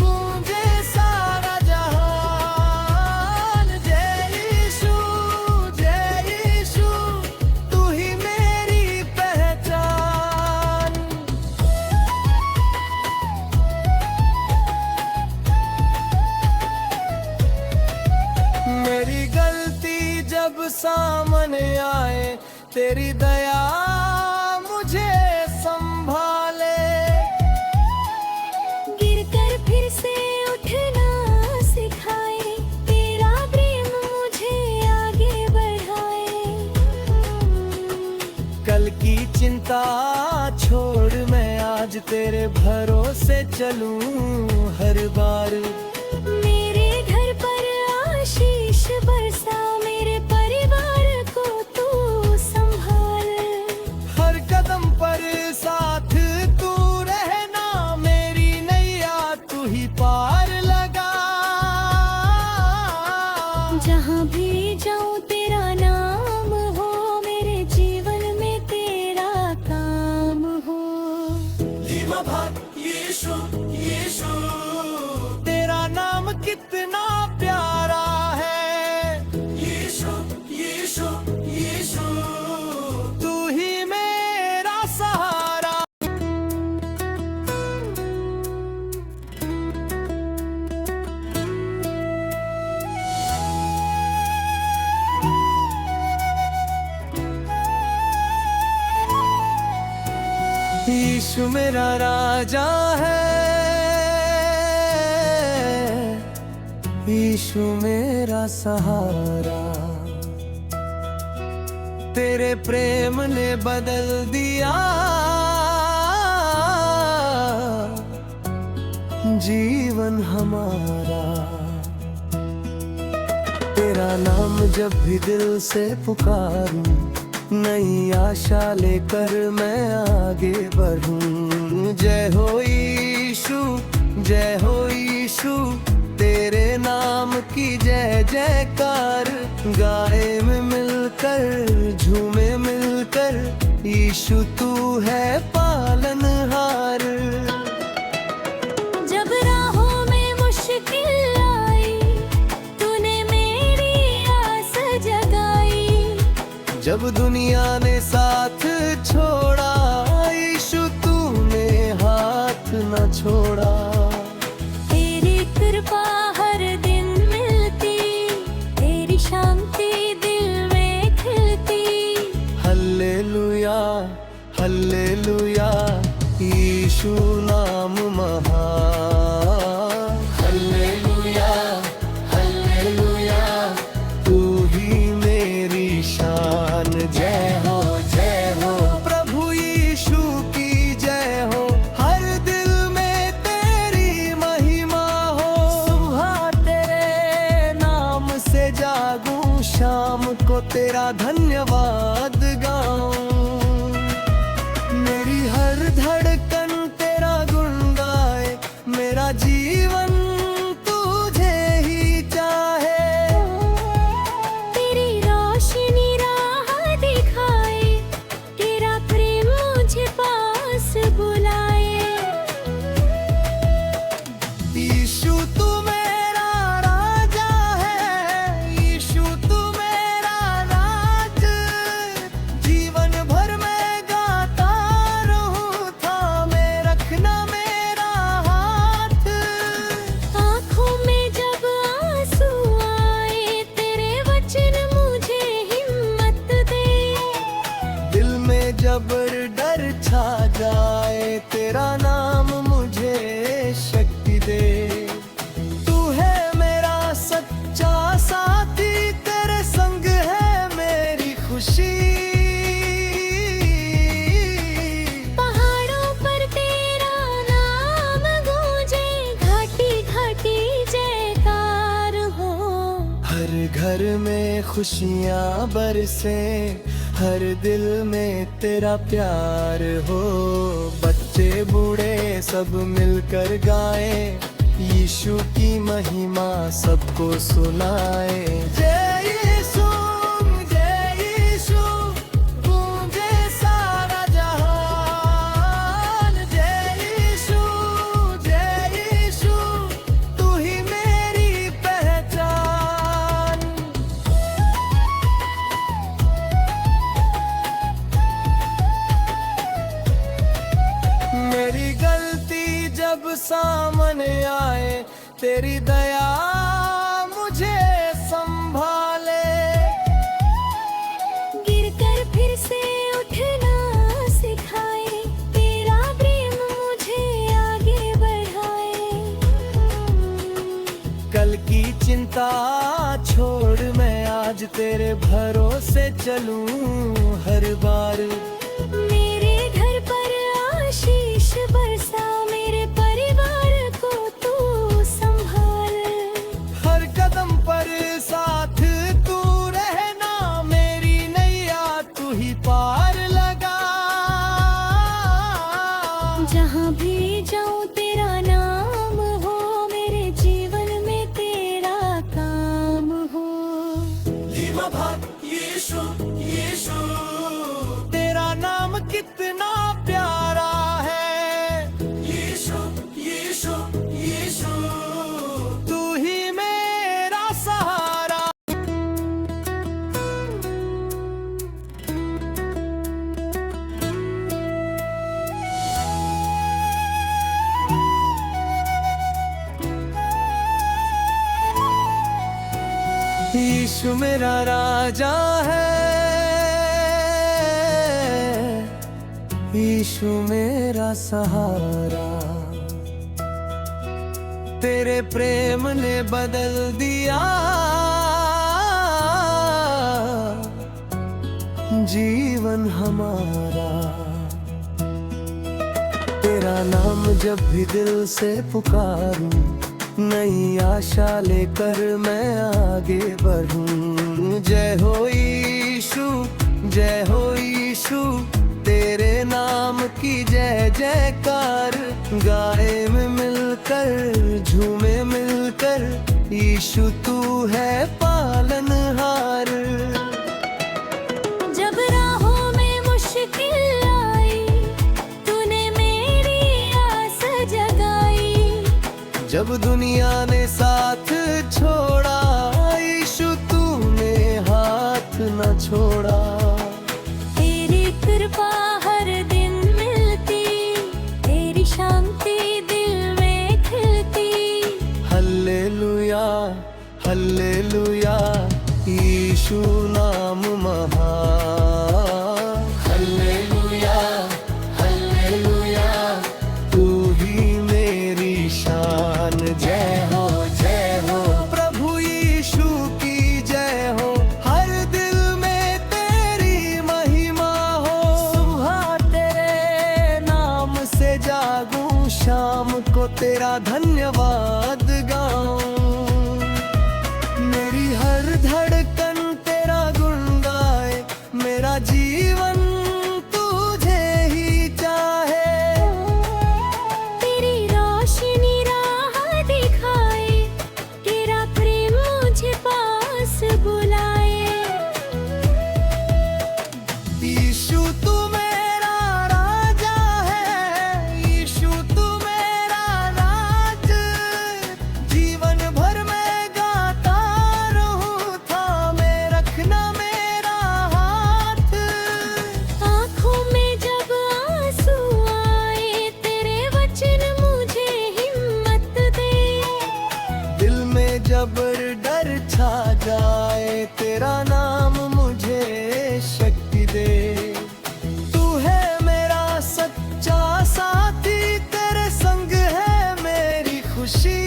गूंजे सारा जहान। जय यीशु तू ही मेरी पहचान। मेरी गलती जब सामने आए, तेरी दया मुझे संभाले। गिरकर फिर से उठना सिखाए, तेरा प्रेम मुझे आगे बढ़ाए। कल की चिंता छोड़ मैं आज तेरे भरोसे चलूं हर बार। मेरे घर पर आशीष बरसा, मेरे परिवार को तू संभाल। हर कदम पर साथ तू रहना, मेरी नैया तू ही पार लगा। जहाँ भी जाऊँ तेरा नाम हो, मेरे जीवन में तेरा काम हो। तेरा नाम कितना प्यारा है, तू ही मेरा सहारा। यीशु मेरा राजा है, यीशु मेरा सहारा। तेरे प्रेम ने बदल दिया जीवन हमारा। तेरा नाम जब भी दिल से पुकारूं, नई आशा लेकर मैं आगे बढ़ूं। जय हो यीशु तेरे नाम की जय जयकार। गाए में मिलकर झूमे मिलकर, यीशु तू है पालनहार। जब राहों में मुश्किल आई, तूने मेरी आस जगाई। जब दुनिया ने साथ छोड़ा, यीशु तूने हाथ न छोड़ा। हल्लेलुया यीशु नाम महान। हल्लेलुया हल्लेलुया तू ही मेरी शान। जय हो प्रभु यीशु की जय हो। हर दिल में तेरी महिमा हो। सुबह तेरे नाम से जागूं, शाम को तेरा धन्यवाद गाऊं। मेरी हर धड़कन तेरा गुण गाए, मेरा जीवन तुझे ही चाहे। तेरी रोशनी राह दिखाए, तेरा प्रेम मुझे पास बुलाए। यीशु तू मेरा राजा है, यीशु तू मेरा राज। जीवन भर मैं गाता रहूं, थामे रखना मेरा हाथ। आँखों में जब आंसू आए, तेरे वचन मुझे हिम्मत दे। दिल में जब डर छा जाए, तेरा नाम मुझे शक्ति दे। तू है मेरा सच्चा साथी, तेरे संग है मेरी खुशी। पहाड़ों पर तेरा नाम गूंजे, घाटी घाटी जयकार हो। हर घर में खुशियाँ बरसे, हर दिल में तेरा प्यार हो। बच्चे बूढ़े सब मिलकर गाए, यीशु की महिमा सबको सुनाए। जय यीशु गूंजे सारा जहान। जय यीशु तू ही मेरी पहचान। मेरी गलती जब सामने आए, तेरी दया मुझे संभाले। गिरकर फिर से उठना सिखाए, तेरा प्रेम मुझे आगे बढ़ाए। कल की चिंता छोड़ मैं आज तेरे भरोसे चलूं हर बार। मेरे घर पर आशीष बरसा, मेरे परिवार को तू संभाल। हर कदम पर साथ तू रहना, मेरी नैया तू ही पार लगा। जहाँ भी जाऊँ तेरा नाम हो, मेरे जीवन में तेरा काम हो। यीशु तेरा नाम कितना प्यारा है। यीशु तू ही मेरा सहारा। यीशु मेरा राजा है, यीशु मेरा सहारा। तेरे प्रेम ने बदल दिया जीवन हमारा। तेरा नाम जब भी दिल से पुकारूं, नई आशा लेकर मैं आगे बढ़ूं। जय हो यीशु तेरे नाम की जय जयकार। गाए में मिलकर झूमे मिलकर, यीशु तू है पालनहार। जब राहों में मुश्किल आई, तूने मेरी आस जगाई। जब दुनिया ने साथ छोड़ा, यीशु तूने हाथ न छोड़ा। तेरी कृपा हर दिन मिलती, तेरी शांति दिल में खिलती। हल्लेलुया हल्लेलुया यीशु नाम महान। हल्लेलुया तेरा धन्यवाद गाऊं। मेरी हर धड़कन तेरा गुण गाए, मेरा जीवन तुझे ही चाहे। तेरी रोशनी राह दिखाए, तेरा प्रेम मुझे पास बुलाए। यीशु तू मेरा राजा है, यीशु तू मेरा राज, जीवन भर मैं गाता रहूं, थामे रखना मेरा हाथ। आँखों में जब आंसू आए, तेरे वचन मुझे हिम्मत दे। दिल में जब डर छा जाए, तेरा नाम मुझे शक्ति दे। तू है मेरा सच्चा साथी, तेरे संग है मेरी खुशी।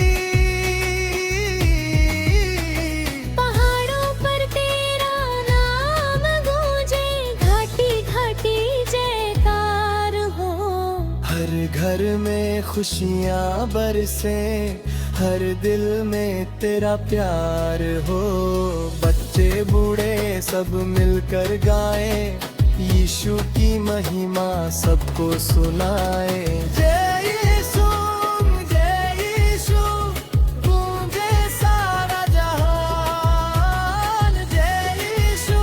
पहाड़ों पर तेरा नाम गूंजे, घाटी घाटी जयकार हो। हर घर में खुशियाँ बरसे, हर दिल में तेरा प्यार हो। बच्चे बूढ़े सब मिलकर गाए, यीशु की महिमा सबको सुनाए। जय यीशु, जय यीशु, गूंजे सारा जहान। जय यीशु,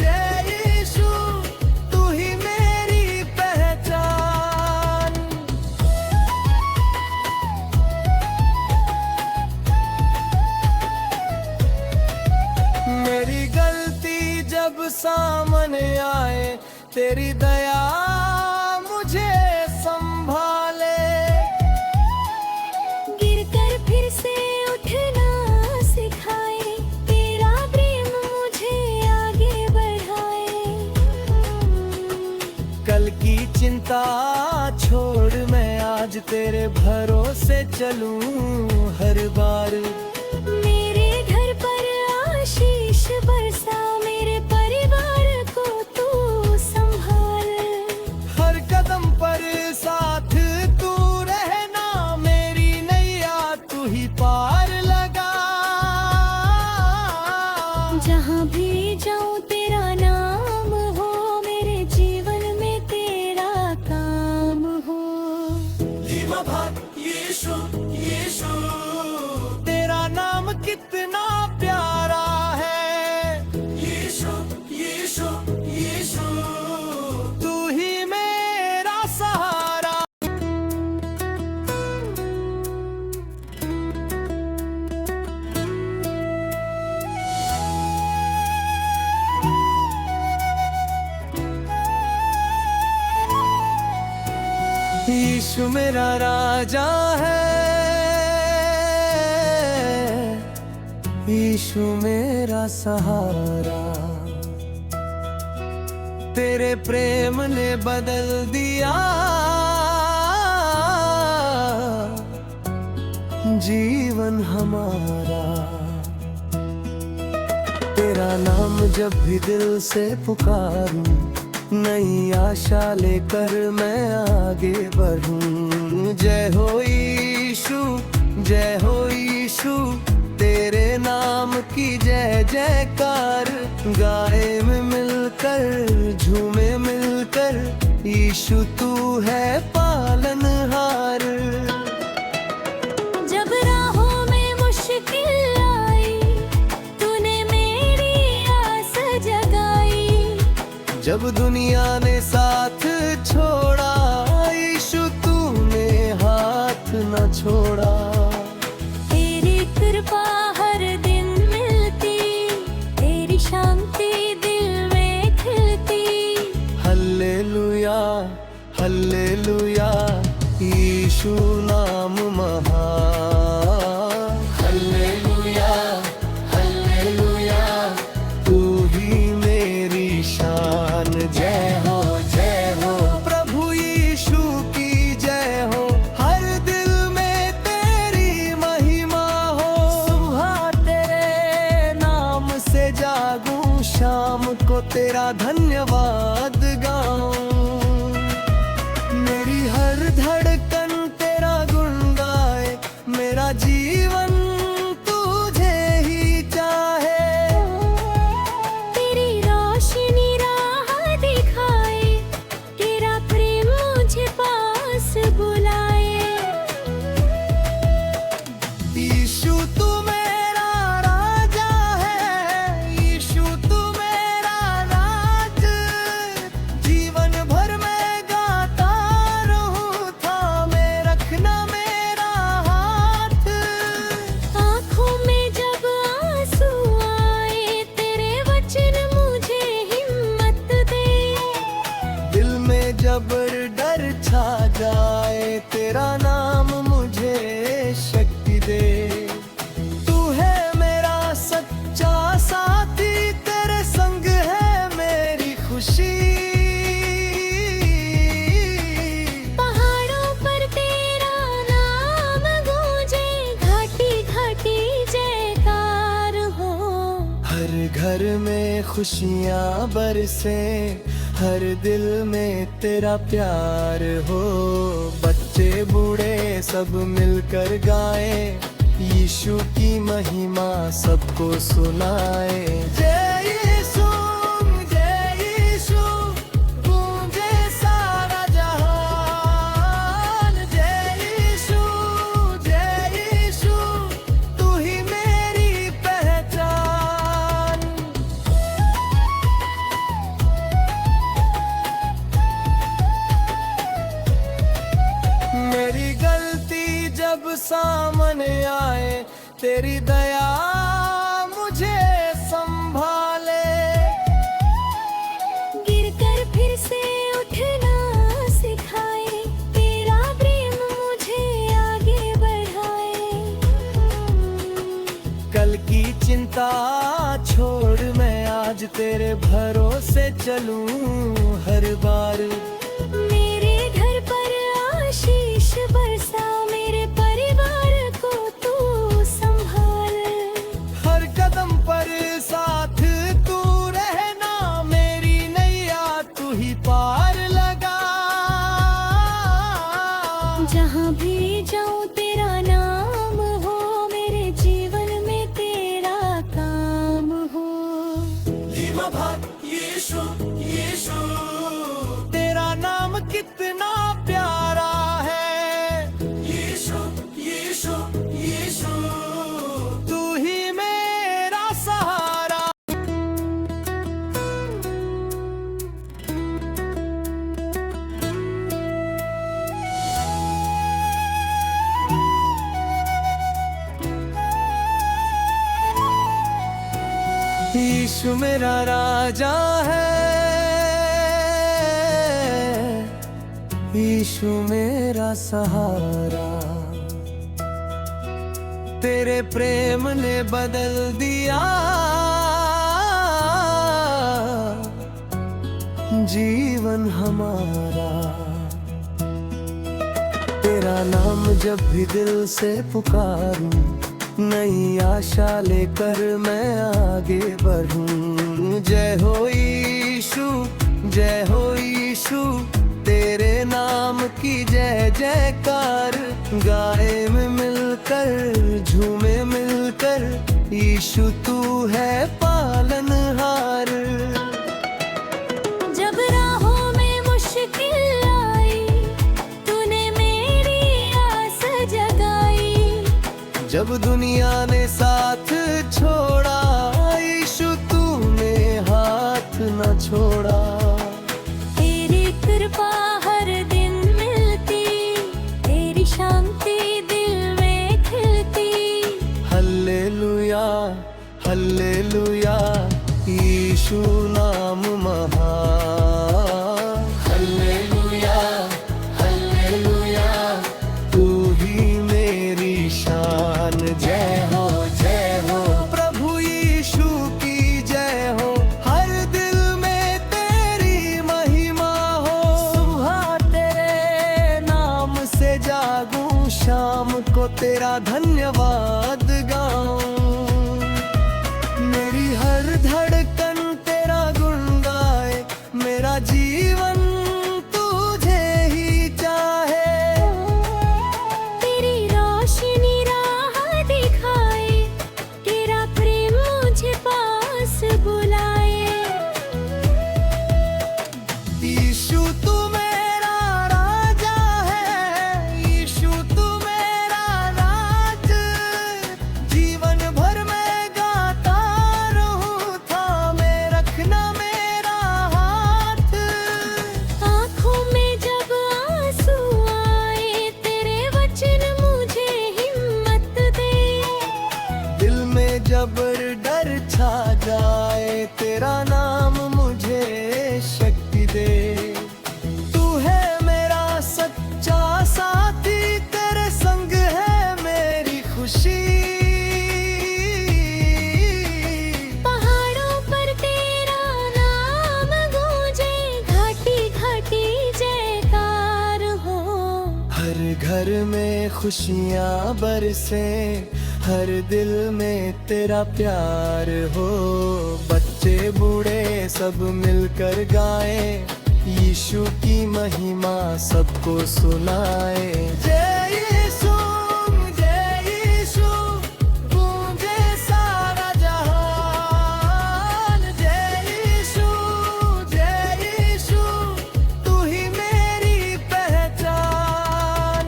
जय यीशु, तू ही मेरी पहचान। मेरी गलती जब सामने आए, तेरी दया मुझे संभाले। गिरकर फिर से उठना सिखाए, तेरा प्रेम मुझे आगे बढ़ाए। कल की चिंता छोड़ मैं आज तेरे भरोसे चलूं हर बार। मेरे घर पर आशीष बरसा, मेरे परिवार को तू संभाल। हर कदम पर साथ तू रहना, मेरी नैया तू ही पार लगा। जहाँ भी जाऊँ तेरा नाम हो, मेरे जीवन में तेरा काम हो। यीशु, यीशु, तेरा नाम कितना प्यारा है। यीशु, यीशु, यीशु, तू ही मेरा सहारा। यीशु मेरा राजा है, यीशु मेरा सहारा। तेरे प्रेम ने बदल दिया जीवन हमारा। तेरा नाम जब भी दिल से पुकारूं, नई आशा लेकर मैं आगे बढ़ूं। जय हो यीशु, जय हो यीशु, तेरे नाम की जय जयकार। गाए में मिलकर, झूमे मिलकर, यीशु तू है पालनहार। जब राहों में मुश्किल आई, तूने मेरी आस जगाई। जब दुनिया ने साथ छोड़ा, यीशु तूने हाथ न छोड़ा। तेरी कृपा हर दिन मिलती, तेरी शांति दिल में खिलती। हल्लेलुया, हल्लेलुया, यीशु नाम महान। हल्लेलुया, हल्लेलुया, तू ही मेरी शान। जय हो, जय हो, प्रभु यीशु की जय हो। हर दिल में तेरी महिमा हो। सुबह तेरे नाम से जागूं, शाम को तेरा धन्यवाद गाऊं। मेरी हर धड़कन तेरा गुण तेरा नाम मुझे शक्ति दे। तू है मेरा सच्चा साथी, तेरे संग है मेरी खुशी। पहाड़ों पर तेरा नाम गूंजे, घाटी घाटी जयकार हो। हर घर में खुशियाँ बरसे, हर दिल में तेरा प्यार हो। बच्चे बूढ़े सब मिलकर गाए, यीशु की महिमा सबको सुनाए। जय यीशु, जय यीशु, गूंजे सारा जहान। जय यीशु, जय यीशु, तू ही मेरी पहचान। मेरी गलती जब सामने आए, तेरी दया मुझे संभाले। गिरकर फिर से उठना सिखाए, तेरा प्रेम मुझे आगे बढ़ाए। कल की चिंता छोड़ मैं आज तेरे भरोसे चलूं हर बार। मेरे घर पर आशीष बरसा, मेरे परिवार को तू संभाल। हर कदम पर साथ तू रहना, मेरी नैया तू ही पार लगा। जहाँ भी जाऊँ तेरा नाम हो, मेरे जीवन में तेरा काम हो। यीशु, यीशु, तेरा नाम कितना प्यारा है। यीशु, यीशु, यीशु, तू ही मेरा सहारा। यीशु मेरा राजा है, यीशु मेरा सहारा। तेरे प्रेम ने बदल दिया जीवन हमारा। तेरा नाम जब भी दिल से पुकारूं, नई आशा लेकर मैं आगे बढ़ूं। जय हो यीशु, जय हो यीशु, तेरे नाम की जय जयकार। गाए में मिलकर, झूमे मिलकर, यीशु तू है पालनहार। जब राहों में मुश्किल आई, तूने मेरी आस जगाई। जब दुनिया ने साथ छोड़ा, यीशु तूने हाथ न छोड़ा। तेरी कृपा हर दिन मिलती, तेरी शांति दिल में खिलती। हल्लेलुया, हल्लेलुया, यीशु नाम महान। हल्लेलुया, हल्लेलुया, तू ही मेरी शान। जय हो, जय हो, प्रभु यीशु की जय हो। हर दिल में तेरी महिमा हो। सुबह तेरे नाम से जागूं, शाम को तेरा धन्यवाद गाऊं। मेरी हर धड़कन तेरा गुण गाए, मेरा जीवन तुझे ही चाहे। तेरी रोशनी राह दिखाए, तेरा प्रेम मुझे पास बुलाए। यीशु तू मेरा राजा है, यीशु तू मेरा राज घर में खुशियाँ बरसे, हर दिल में तेरा प्यार हो। बच्चे बूढ़े सब मिलकर गाए, यीशु की महिमा सबको सुनाए। जय यीशु, जय यीशु, गूंजे सारा जहान। जय यीशु, जय यीशु, तू ही मेरी पहचान।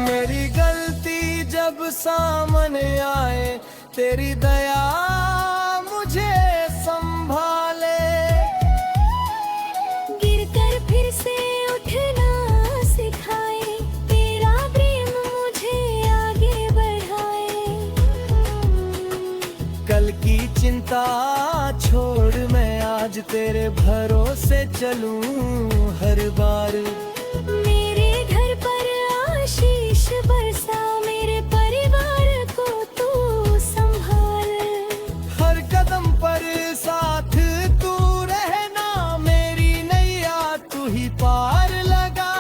मेरी गलती जब सामने आए, तेरी दया मुझे संभाले। गिरकर फिर से उठना सिखाए, तेरा प्रेम मुझे आगे बढ़ाए। कल की चिंता छोड़ मैं आज तेरे भरोसे चलूं हर बार। मेरे घर पर आशीष बरसा, मेरे परिवार को तू संभाल। हर कदम पर साथ तू रहना, मेरी नैया तू ही पार लगा।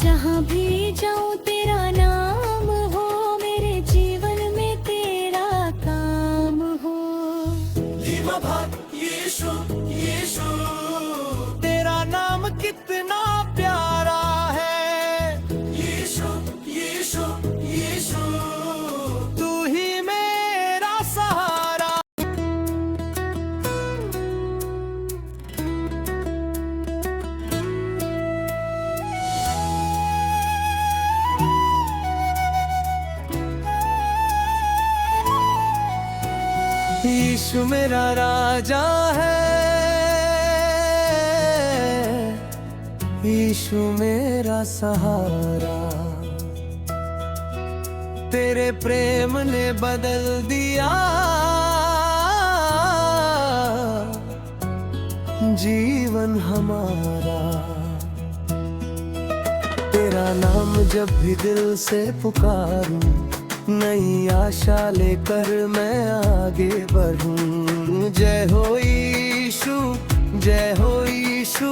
जहाँ भी जाऊँ तेरा नाम हो, मेरे जीवन में तेरा काम हो। यीशु, यीशु, तेरा नाम कितना प्यारा है। यीशु, यीशु, यीशु, तू ही मेरा सहारा। यीशु मेरा राजा है, यीशु मेरा सहारा। तेरे प्रेम ने बदल दिया जीवन हमारा। तेरा नाम जब भी दिल से पुकारूं, नई आशा लेकर मैं आगे बढ़ूं। जय हो यीशु, जय हो यीशु,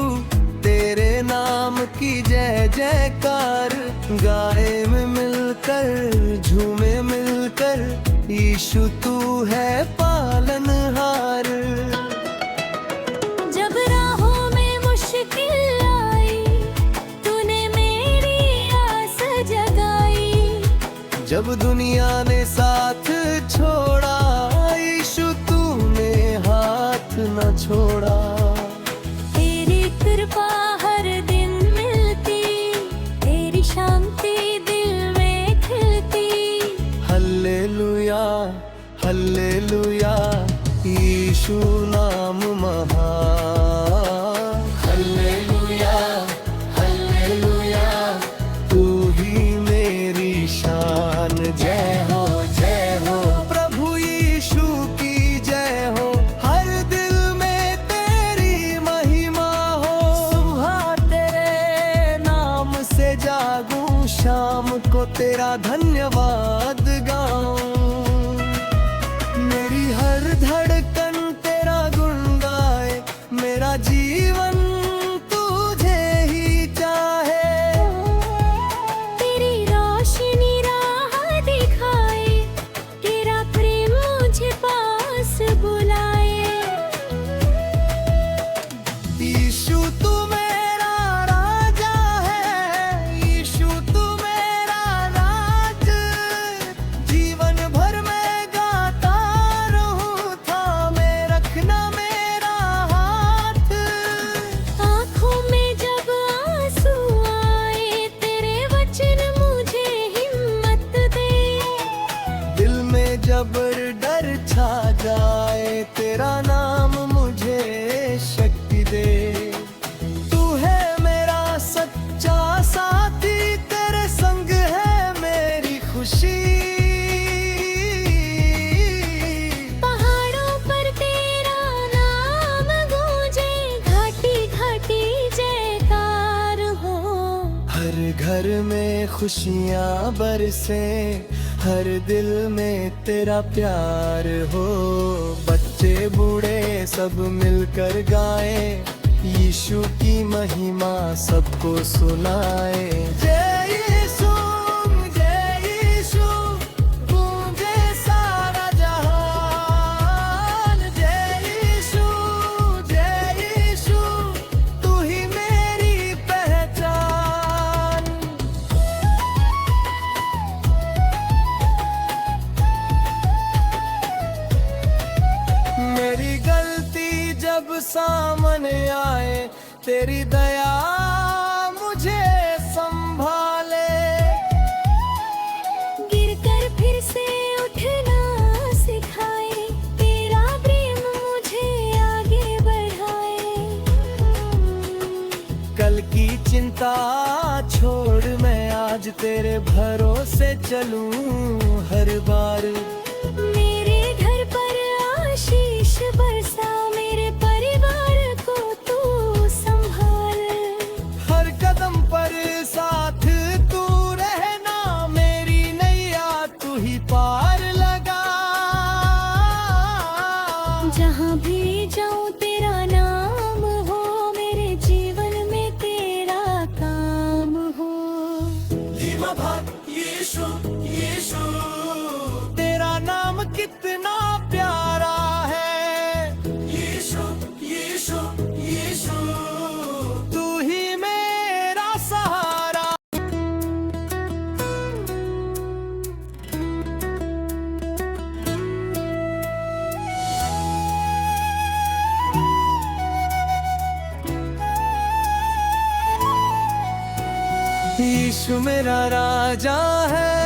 तेरे नाम की जय जयकार। गाए में मिलकर, झूमे मिलकर, यीशु तू है पालनहार। जब राहों में मुश्किल आई, तूने मेरी आस जगाई। जब दुनिया ने साथ छोड़ा, यीशु तूने हाथ न छोड़ा। तेरी कृपा हर दिन मिलती, तेरी शांति दिल में खिलती। हल्लेलुया, हल्लेलुया, यीशु नाम महान। हल्लेलुया, हल्लेलुया, तू ही मेरी शान। जय हो, जय हो, प्रभु यीशु की जय हो। हर दिल में तेरी महिमा हो। सुबह तेरे नाम से जागूं, शाम को तेरा धन्यवाद गाऊं। मेरी हर धड़कन तेरा गुण गाए, मेरा जीवन तुझे ही चाहे। तेरी रोशनी राह दिखाए, तेरा प्रेम मुझे पास बुलाए। यीशु तू मेरा राजा है, यीशु तू मेरा राज। जीवन भर मैं गाता रहूं, थामे रखना मेरा हाथ। आँखों में जब आंसू आए, तेरे वचन मुझे हिम्मत दे। दिल में जब डर छा जाए, तेरा नाम मुझे शक्ति दे। तू है मेरा सच्चा साथी, तेरे संग है मेरी खुशी। पहाड़ों पर तेरा नाम गूंजे, घाटी घाटी जयकार हो। हर घर में खुशियाँ बरसे, हर दिल में तेरा प्यार हो। बच्चे बूढ़े सब मिलकर गाएं, यीशु की महिमा सबको सुनाए। जय यीशु, जय यीशु, गूंजे सारा जहान। जय यीशु, जय यीशु, तू ही मेरी पहचान। मेरी गलती जब सामने आए, तेरी दया मुझे संभाले। गिरकर फिर से उठना सिखाए, तेरा प्रेम मुझे आगे बढ़ाए। कल की चिंता छोड़ मैं आज तेरे भरोसे चलूं हर बार। मेरे घर पर आशीष बरसा, मेरे परिवार को तू संभाल। हर कदम पर साथ तू रहना, मेरी नैया तू ही पार लगा। जहाँ भी जाऊँ तेरा नाम हो, मेरे जीवन में तेरा काम हो। यीशु, यीशु, तेरा नाम कितना प्यारा है। यीशु, यीशु, यीशु, तू ही मेरा सहारा। यीशु मेरा राजा है,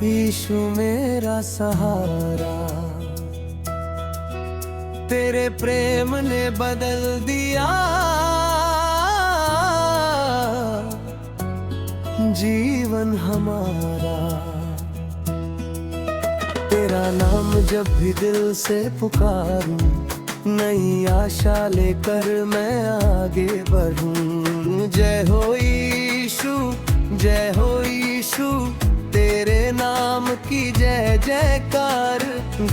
यीशु मेरा सहारा। तेरे प्रेम ने बदल दिया जीवन हमारा। तेरा नाम जब भी दिल से पुकारूं, नई आशा लेकर मैं आगे बढ़ूं। जय हो यीशु, जय हो यीशु, तेरे नाम की जय जयकार।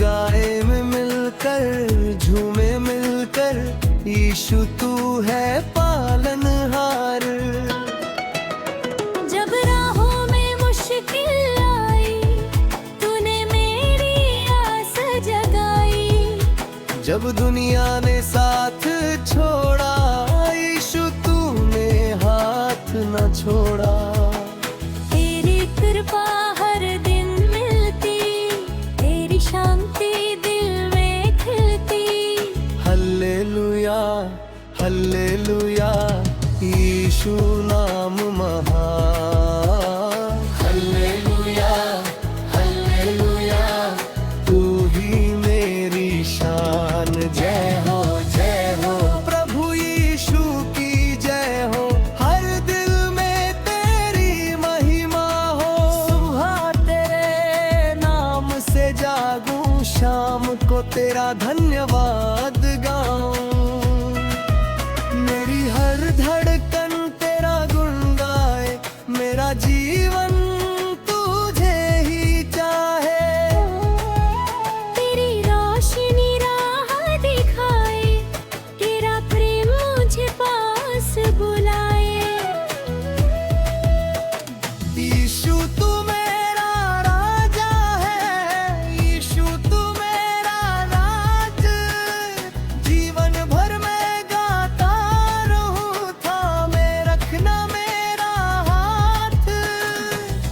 गाए में मिलकर, झूमे मिलकर, यीशु तू है पालनहार। जब राहों में मुश्किल आई, तूने मेरी आस जगाई। जब दुनिया ने साथ छोड़ा, यीशु तूने हाथ न छोड़ा। तेरी कृपा हर दिन मिलती, तेरी शांति दिल में खिलती। हल्लेलुया, हल्लेलुया, यीशु नाम महान। हल्लेलुया, हल्लेलुया, तू ही मेरी शान। जय हो, जय हो, प्रभु यीशु की जय हो। हर दिल में तेरी महिमा हो। सुबह तेरे नाम से जागूं, शाम को तेरा धन्यवाद गाऊं। मेरी हर धड़कन तेरा गुण गाए, मेरा जीवन तुझे ही चाहे। तेरी रोशनी राह दिखाए, तेरा प्रेम मुझे पास बुलाए। यीशु तू मेरा राजा है, यीशु तू मेरा राज। जीवन भर मैं गाता रहूं, थामे रखना मेरा हाथ।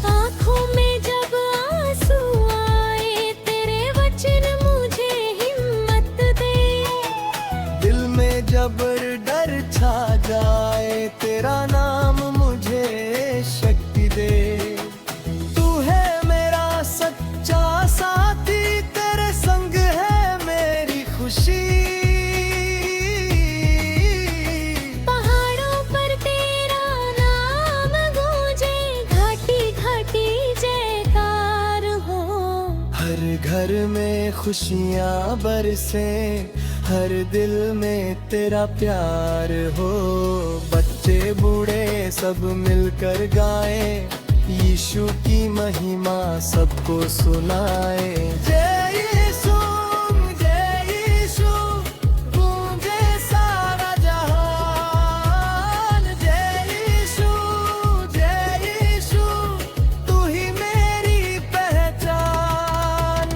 आँखों में जब आंसू आए, तेरे वचन मुझे हिम्मत दे। दिल में जब डर छा जाए, तेरा नाम मुझे शक्ति दे। तू है मेरा सच्चा साथी, तेरे संग है मेरी खुशी। पहाड़ों पर तेरा नाम गूंजे, घाटी घाटी जयकार हो। हर घर में खुशियाँ बरसे, हर दिल में तेरा प्यार हो। बच्चे बूढ़े सब मिलकर गाएं, यीशु की महिमा सबको सुनाए। जय यीशु, जय यीशु, गूंजे सारा जहान। जय यीशु, जय यीशु, तू ही मेरी पहचान।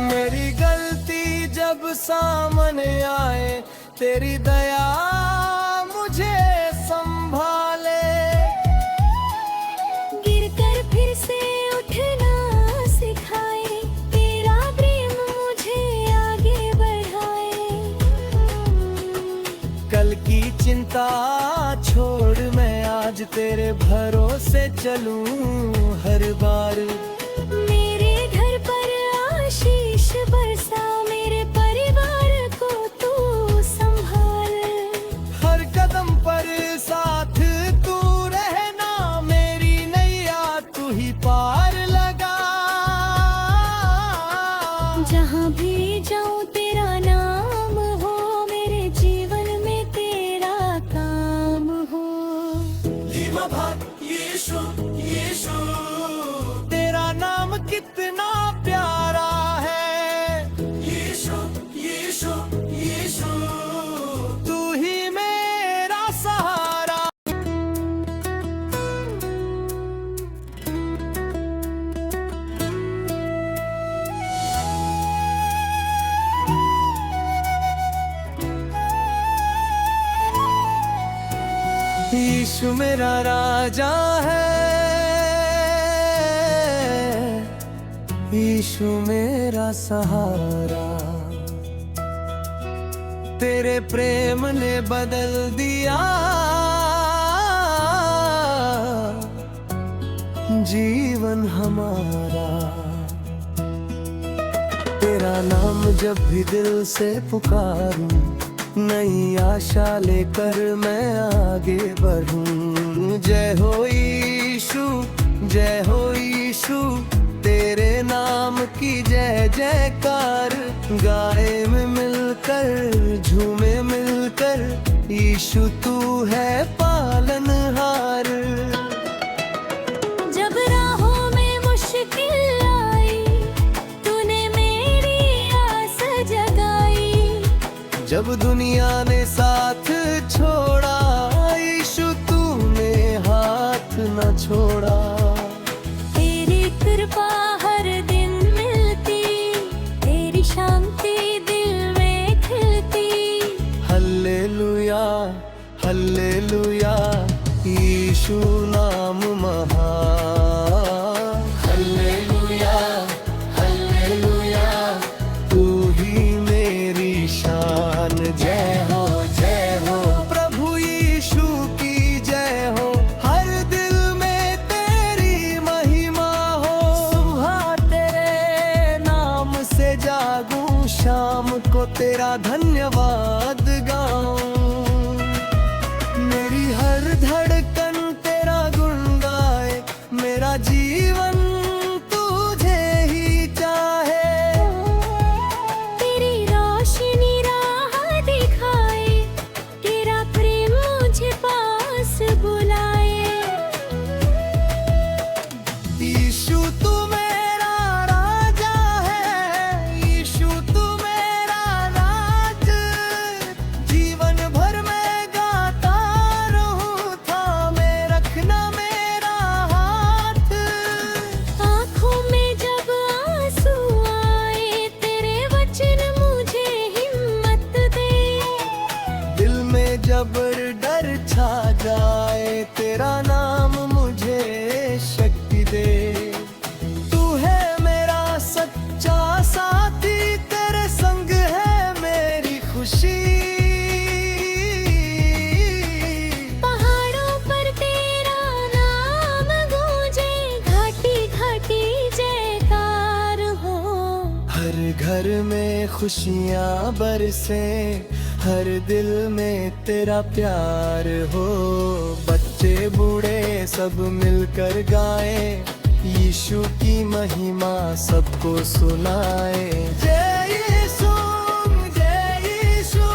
मेरी गलती जब सामने आए, तेरी दया मुझे संभाले। गिरकर फिर से उठना सिखाए, तेरा प्रेम मुझे आगे बढ़ाए। कल की चिंता छोड़ मैं आज तेरे भरोसे चलूं हर बार। मेरे घर पर आशीष बरसा, मेरे परिवार को तू संभाल। हर कदम पर साथ तू रहना, मेरी नैया तू ही पार लगा। जहाँ भी जाऊँ तेरा नाम हो, मेरे जीवन में तेरा काम हो। यीशु, यीशु, तेरा नाम कितना प्यारा है। यीशु, यीशु, यीशु, तू ही मेरा सहारा। यीशु मेरा राजा है, यीशु मेरा सहारा। तेरे प्रेम ने बदल दिया जीवन हमारा। तेरा नाम जब भी दिल से पुकारूं, नई आशा लेकर मैं आगे बढ़ूं। जय हो यीशु, जय हो यीशु, तेरे नाम की जय जयकार। गाए में मिलकर, झूमे मिलकर, यीशु तू है पालनहार। जब राहों में मुश्किल आई, तूने मेरी आस जगाई। जब दुनिया ने साथ छोड़ा, यीशु तूने हाथ न छोड़ा। तेरी कृपा हर दिन मिलती, तेरी शांति दिल में खिलती। हल्लेलुया, हल्लेलुया, यीशु नाम महान। हल्लेलुया, हल्लेलुया, तू ही मेरी शान। जय हो, जय हो, प्रभु यीशु की जय हो। हर दिल में तेरी महिमा हो। सुबह तेरे नाम से जागूं, शाम को तेरा धन्यवाद गाऊं। मेरी हर धड़कन तेरा गुण गाए, मेरा जीवन तुझे ही चाहे। तेरी रोशनी राह दिखाए, तेरा प्रेम मुझे पास बुलाए। यीशु तू मेरा राजा है, यीशु तू मेरा राज। जीवन भर मैं गाता रहूं, थामे रखना मेरा हाथ। आँखों में जब आंसू आए, तेरे वचन मुझे हिम्मत दे। दिल में जब डर छा जाए, तेरा नाम मुझे शक्ति दे। तू है मेरा सच्चा साथी, तेरे संग है मेरी खुशी। पहाड़ों पर तेरा नाम गूंजे, घाटी घाटी जयकार हो। हर घर में खुशियाँ बरसे, हर दिल में तेरा प्यार हो। बच्चे बूढ़े सब मिलकर गाए, यीशु की महिमा सबको सुनाए। जय यीशु, जय यीशु,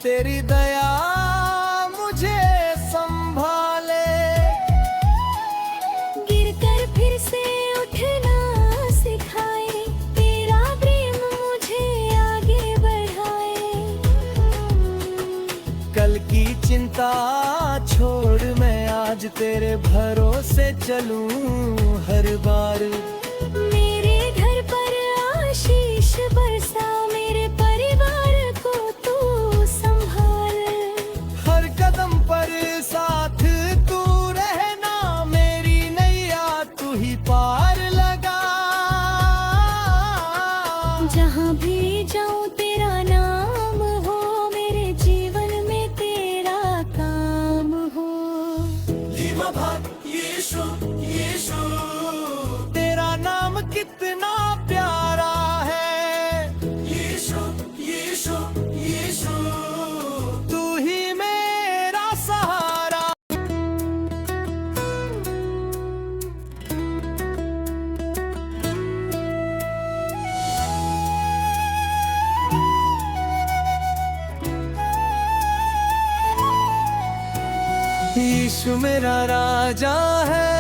तेरी दया मुझे संभाले। गिरकर फिर से उठना सिखाए, तेरा प्रेम मुझे आगे बढ़ाए। कल की चिंता छोड़ मैं आज तेरे भरोसे चलूं हर बार। मेरे घर पर आशीष बरसा, मेरे परिवार को तू संभाल। हर कदम पर साथ तू रहना, मेरी नैया तू ही पार लगा। जहाँ भी जाऊँ तेरा नाम हो, मेरे जीवन में तेरा काम हो। यीशु यीशु तेरा नाम कितना प्यारा है। यीशु यीशु यीशु तू ही मेरा सहारा। यीशु मेरा राजा है,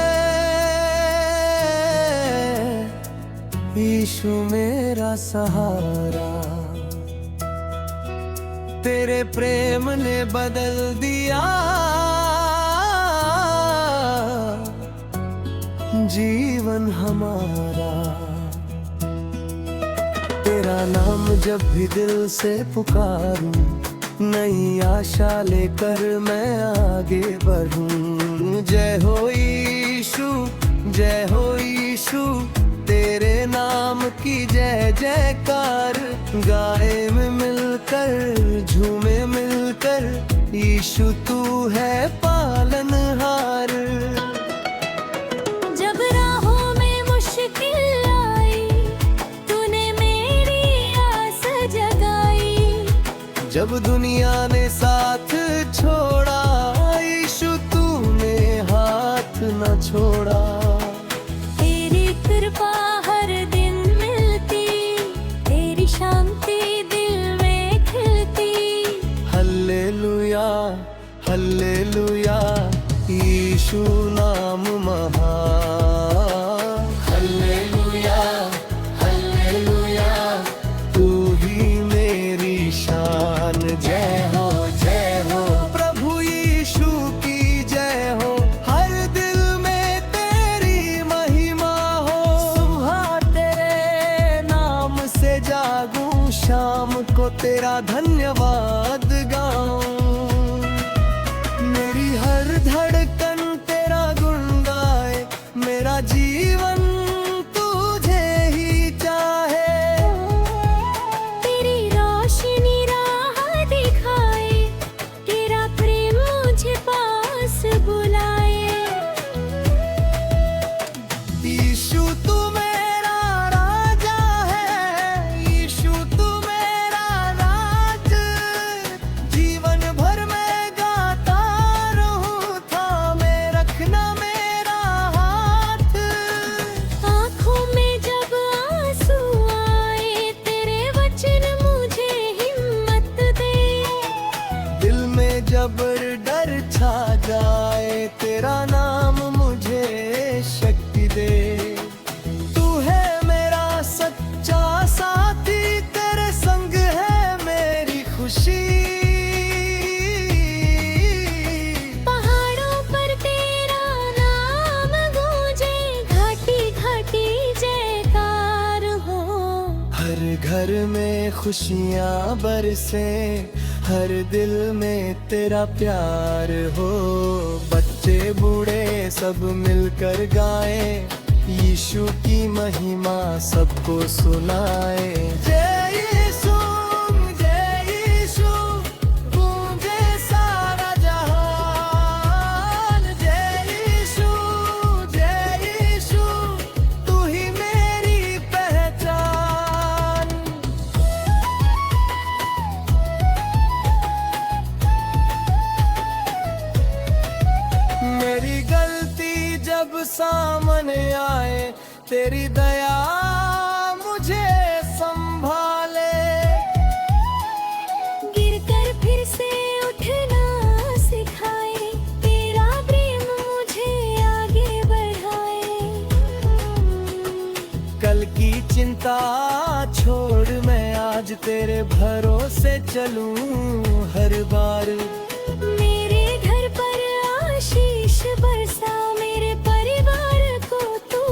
यीशु मेरा सहारा। तेरे प्रेम ने बदल दिया जीवन हमारा। तेरा नाम जब भी दिल से पुकारूं, नई आशा लेकर मैं आगे बढ़ूं। जय हो यीशु, जय हो यीशु, तेरे नाम की जय जयकार। गाए में मिलकर झूमे मिलकर, यीशु तू है पालनहार। जब राहों में मुश्किल आई, तूने मेरी आस जगाई। जब दुनिया ने साथ छोड़ा, यीशु तूने हाथ न छोड़ा। तेरी कृपा हर दिन मिलती, तेरी शांति दिल में खिलती। हल्लेलुया हल्लेलुया, यीशु नाम महान। हल्लेलुया हल्लेलुया, तू ही मेरी शान। जय हो प्रभु यीशु की जय हो। हर दिल में तेरी महिमा हो। सुबह तेरे नाम से जागूं, शाम को तेरा धन्यवाद गाऊं। मेरी हर धड़कन तेरा गुण गाए, मेरा जीवन तुझे ही चाहे। तेरी रोशनी राह दिखाए, तेरा प्रेम मुझे पास बुलाए। यीशु तू मेरा राजा है, यीशु तू मेरा राज। जीवन भर मैं गाता रहूं, थामे रखना मेरा हाथ। आँखों में जब आंसू आए, तेरे वचन मुझे हिम्मत दे। दिल में जब डर छा जाए, तेरा नाम मुझे शक्ति दे। तू है मेरा सच्चा साथी, तेरे संग है मेरी खुशी। पहाड़ों पर तेरा नाम गूंजे, घाटी घाटी जयकार हो। हर घर में खुशियाँ बरसे, हर दिल में तेरा प्यार हो। बच्चे बूढ़े सब मिलकर गाए, यीशु की महिमा सबको सुनाए। जय यीशु जय यीशु, गूंजे सारा जहान। जय यीशु तू ही मेरी पहचान। मेरी गलती जब सामने आए, तेरी दया मुझे संभाले। गिरकर फिर से चिंता छोड़ मैं आज तेरे भरोसे चलूं हर बार। मेरे घर पर आशीष बरसा, मेरे परिवार को तू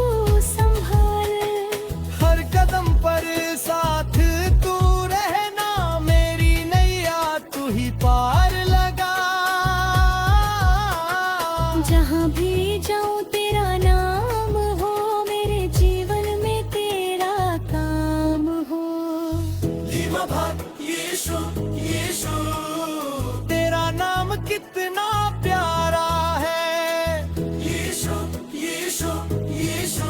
संभाल। हर कदम पर साथ तू रहना, मेरी नैया तू ही पार लगा। जहाँ भी जाऊँ तेरा नाम हो, मेरे जीवन में तेरा काम हो। यीशु यीशु तेरा नाम कितना प्यारा है। यीशु यीशु यीशु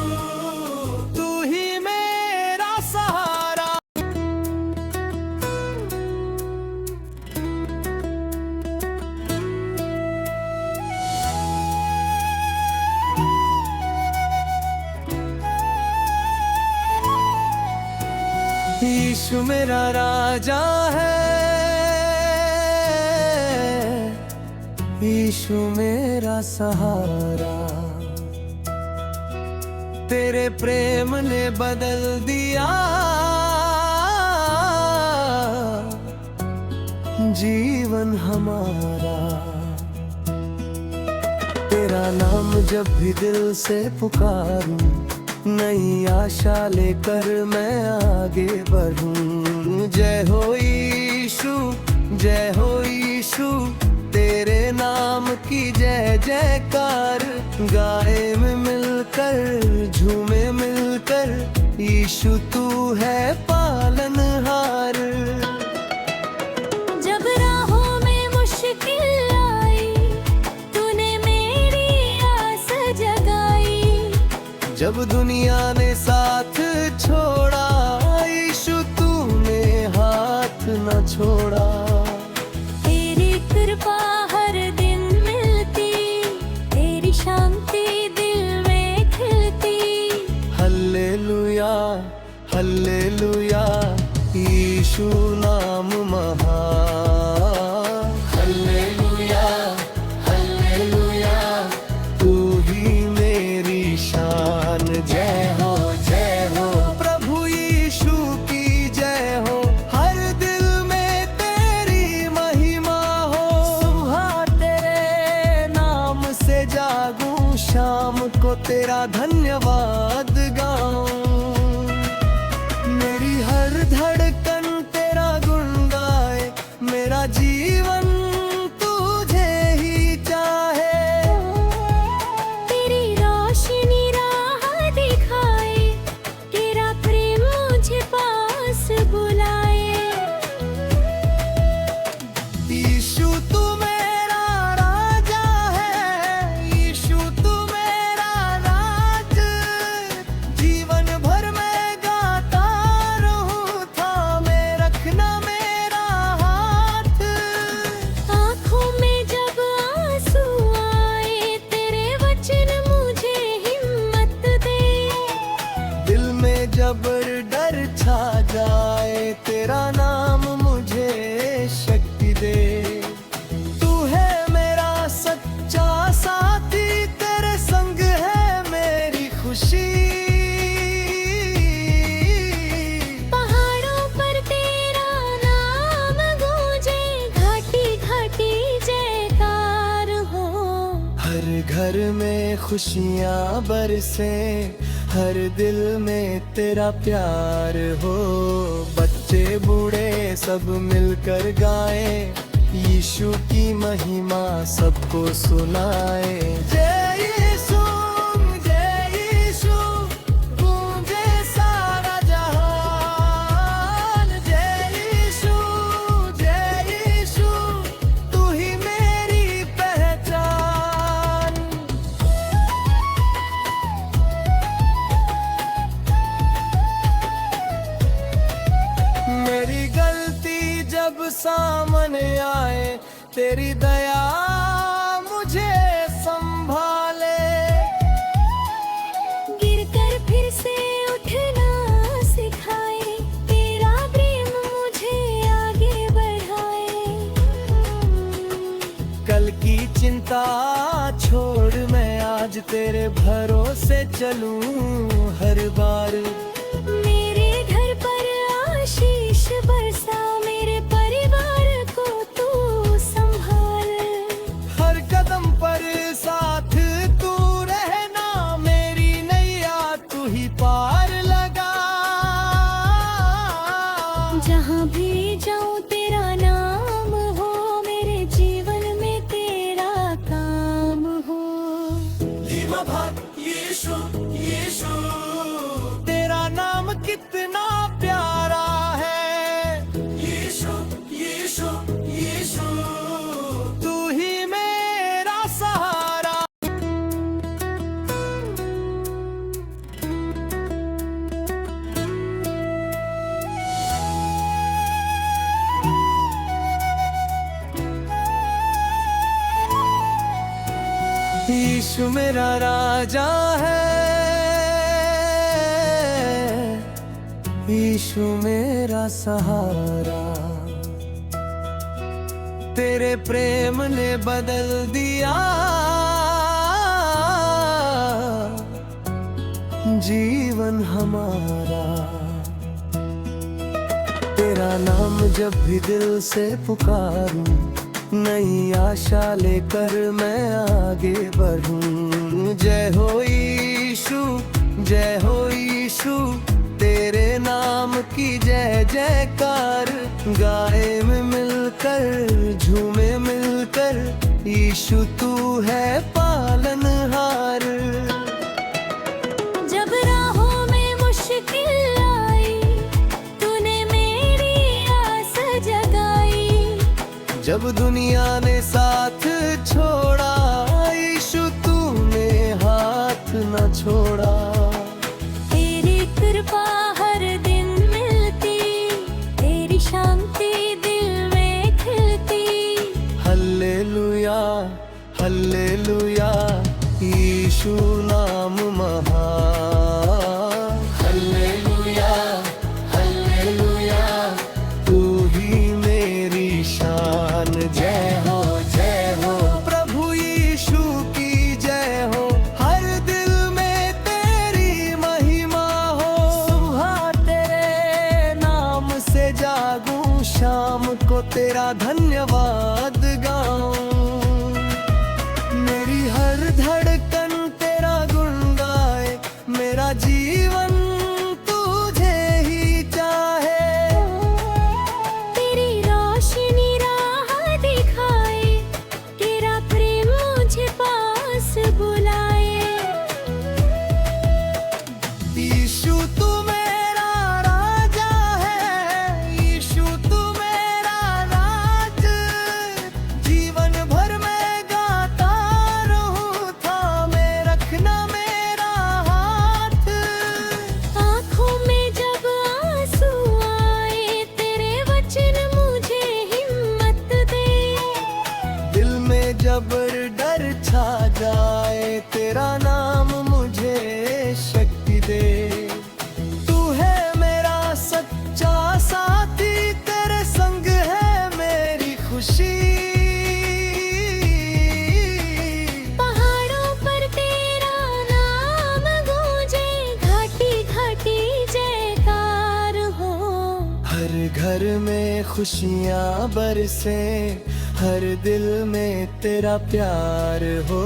तू ही मेरा सहारा। यीशु मेरा राजा है, यीशु मेरा सहारा। तेरे प्रेम ने बदल दिया जीवन हमारा। तेरा नाम जब भी दिल से पुकारूं, नई आशा लेकर मैं आगे बढ़ूं। जय हो यीशु, जय हो यीशु, तेरे नाम की जय जयकार। गाए में मिलकर झूमे मिलकर, यीशु तू है पालनहार। जब राहों में मुश्किल आई, तूने मेरी आस जगाई। जब दुनिया ने साथ छोड़ा, यीशु तूने हाथ न छोड़ा। तेरी कृपा हर दिन मिलती, तेरी शांति दिल में खिलती। हल्लेलुया हल्लेलुया, यीशु नाम महान। हल्लेलुया हल्लेलुया, तू ही मेरी शान। जय हो प्रभु यीशु की जय हो। हर दिल में तेरी महिमा हो। सुबह तेरे नाम से जागूं, शाम को तेरा धन्यवाद गाऊं। मेरी हर धड़कन तेरा गुण गाए, मेरा जीवन तुझे ही चाहे। तेरी रोशनी राह दिखाए, तेरा प्रेम मुझे पास बुलाए। यीशु तू मेरा राजा है, यीशु तू मेरा राज। जीवन भर मैं गाता रहूं, थामे रखना मेरा हाथ। आँखों में जब आंसू आए, तेरे वचन मुझे हिम्मत दे। दिल में जब डर छा जाए, तेरा नाम मुझे शक्ति दे। तू है मेरा सच्चा साथी, तेरे संग है मेरी खुशी। पहाड़ों पर तेरा नाम गूंजे, घाटी घाटी जयकार हो। हर घर में खुशियाँ बरसे, हर दिल में तेरा प्यार हो। बच्चे बूढ़े सब मिलकर गाए, यीशु की महिमा सबको सुनाए। जय यीशु जय यीशु, गूंजे सारा जहान। जय यीशु तू ही मेरी पहचान। मेरी गलती जब सामने आए, तेरी दया मुझे संभाले। गिरकर फिर से उठना सिखाए, तेरा प्रेम मुझे आगे बढ़ाए। कल की चिंता छोड़ मैं आज तेरे भरोसे चलूं हर बार। मेरे पार लगा। जहाँ भी जाऊँ तेरा नाम हो, मेरे जीवन में तेरा काम हो। यीशु यीशु तेरा नाम कितना प्यारा है। यीशु यीशु यीशु तू ही मेरा सहारा। यीशु मेरा राजा है, यीशु मेरा सहारा। तेरे प्रेम ने बदल दिया जीवन हमारा। तेरा नाम जब भी दिल से पुकारूं, नई आशा लेकर मैं आगे बढ़ूं। जय हो यीशु, जय हो यीशु, तेरे नाम की जय जयकार। गाए में मिलकर, झूमे मिलकर, यीशु तू है पालनहार। जब राहों में मुश्किल आई, तूने मेरी आस जगाई। जब दुनिया ने साथ छोड़ा, यीशु तूने हाथ न छोड़ा। तेरी कृपा हर दिन मिलती, तेरी शांति दिल में खिलती। हल्लेलुया हल्लेलुया, यीशु नाम महान। हल्लेलुया हल्लेलुया, तू ही मेरी शान। जय हो प्रभु यीशु की जय हो। हर दिल में तेरी महिमा हो। सुबह तेरे नाम से जागूं, शाम को तेरा धन्यवाद गाऊं। मेरी हर धड़कन तेरा गुण गाए, मेरा जीवन तुझे ही चाहे। तेरी रोशनी राह दिखाए, तेरा प्रेम मुझे पास बुलाए। यीशु तू मेरा राजा है, यीशु तू मेरा राज। जीवन भर मैं गाता रहूं, थामे रखना मेरा हाथ। आँखों में जब आंसू आए, तेरे वचन मुझे हिम्मत दे। दिल में जब डर छा जाए, तेरा नाम मुझे शक्ति दे। तू है मेरा सच्चा साथी, तेरे संग है मेरी खुशी। पहाड़ों पर तेरा नाम गूंजे, घाटी घाटी जयकार हो। हर घर में खुशियाँ बरसे, हर दिल में तेरा प्यार हो।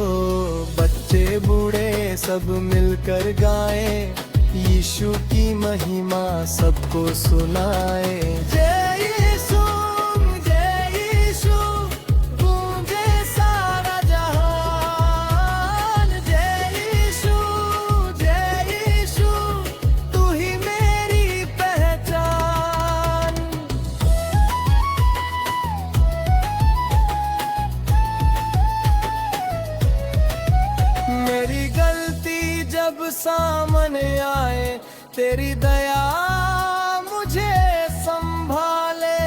बच्चे बूढ़े सब मिलकर गाए, यीशु की महिमा सबको सुनाए। जय यीशु गूंजे सारा जहान। जय यीशु तू ही मेरी पहचान। मेरी गलती जब सामने आए, तेरी दया मुझे संभाले।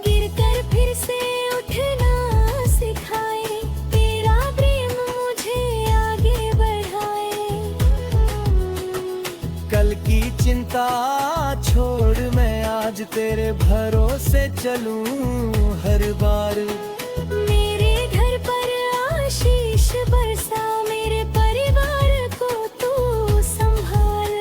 गिरकर फिर से उठना सिखाए, तेरा प्रेम मुझे आगे बढ़ाए। कल की चिंता छोड़ मैं आज तेरे भरोसे चलूं हर बार। मेरे घर पर आशीष बरसा, मेरे परिवार को तू संभाल।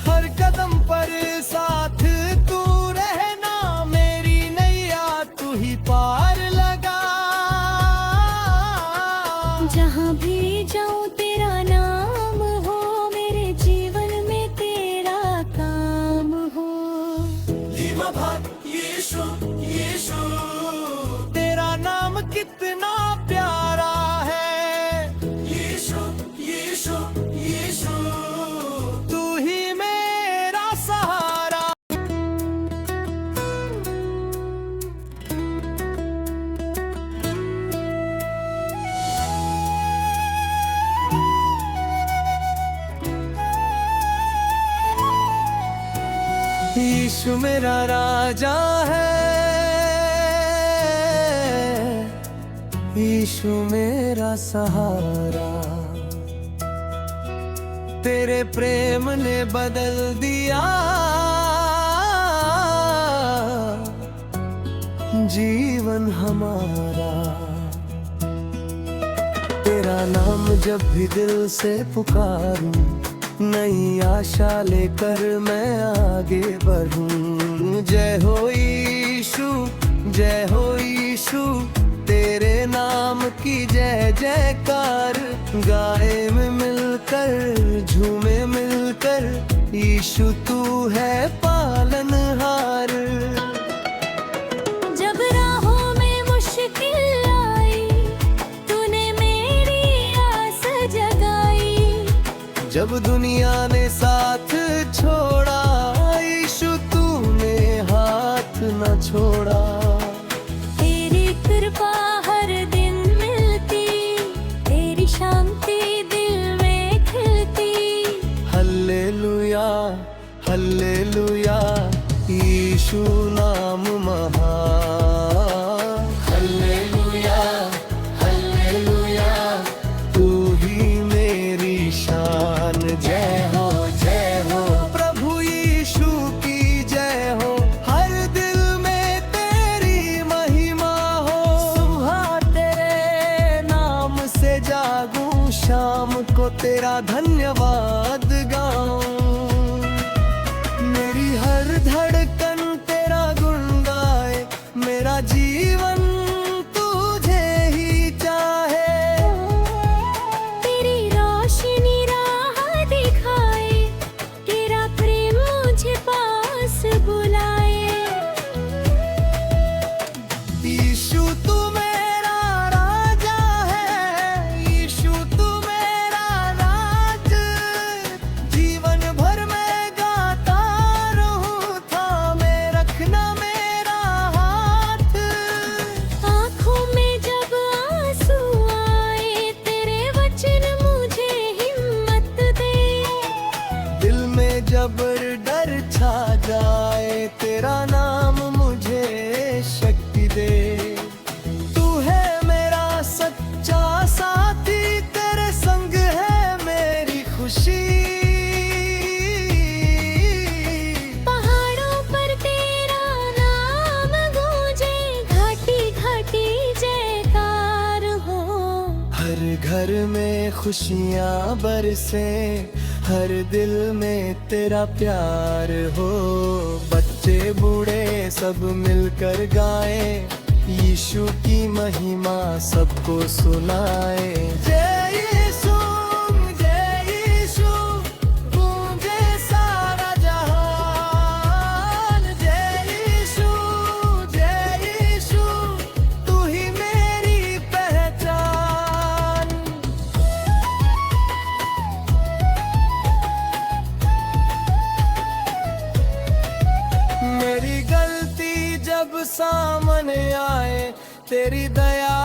हर कदम पर साथ तू रहना, मेरी नैया तू ही पार लगा। जहाँ भी जाऊँ तेरा नाम हो, यीशु मेरा राजा है, यीशु मेरा सहारा। तेरे प्रेम ने बदल दिया जीवन हमारा। तेरा नाम जब भी दिल से पुकारूं, नई आशा लेकर मैं आगे बढ़ूं। जय हो यीशु, जय हो यीशु, तेरे नाम की जय जयकार। गाए में मिलकर, झूमे मिलकर, यीशु तू है पालनहार। जब राहों में मुश्किल आई, तूने मेरी आस जगाई। जब दुनिया ने साथ छोड़ा, यीशु तूने हाथ न छोड़ा। तेरी कृपा हर दिन मिलती, तेरी शांति दिल में खिलती। हल्लेलुया, हल्लेलुया, यीशु नाम महान। हल्लेलुया, हल्लेलुया, तू ही मेरी शान। जय हो, जय हो, प्रभु यीशु की जय हो। हर दिल में तेरी महिमा हो। सुबह तेरे नाम से जागूं, शाम को तेरा धन्यवाद गाऊं। मेरी हर धड़कन तेरा गुण गाए, मेरा जीवन तुझे ही चाहे। तेरी रोशनी राह दिखाए, तेरा प्रेम मुझे पास बुलाए। यीशु तू मेरा राजा है, यीशु तू मेरा राज। जीवन भर मैं गाता रहूं, थामे रखना मेरा हाथ। आँखों में जब आंसू आए, तेरे वचन मुझे हिम्मत दे। दिल में जब डर छा जाए, तेरा नाम मुझे शक्ति दे। तू है मेरा सच्चा साथी, तेरे संग है मेरी खुशी। पहाड़ों पर तेरा नाम गूंजे, घाटी घाटी जयकार हो। हर घर में खुशियाँ बरसे, हर दिल में तेरा प्यार हो। बच्चे बूढ़े सब मिलकर गाए, यीशु की महिमा सबको सुनाए। जय यीशु, जय यीशु, गूंजे सारा जहान। जय यीशु, जय यीशु, तू ही मेरी पहचान। मेरी गलती जब सामने आए, तेरी दया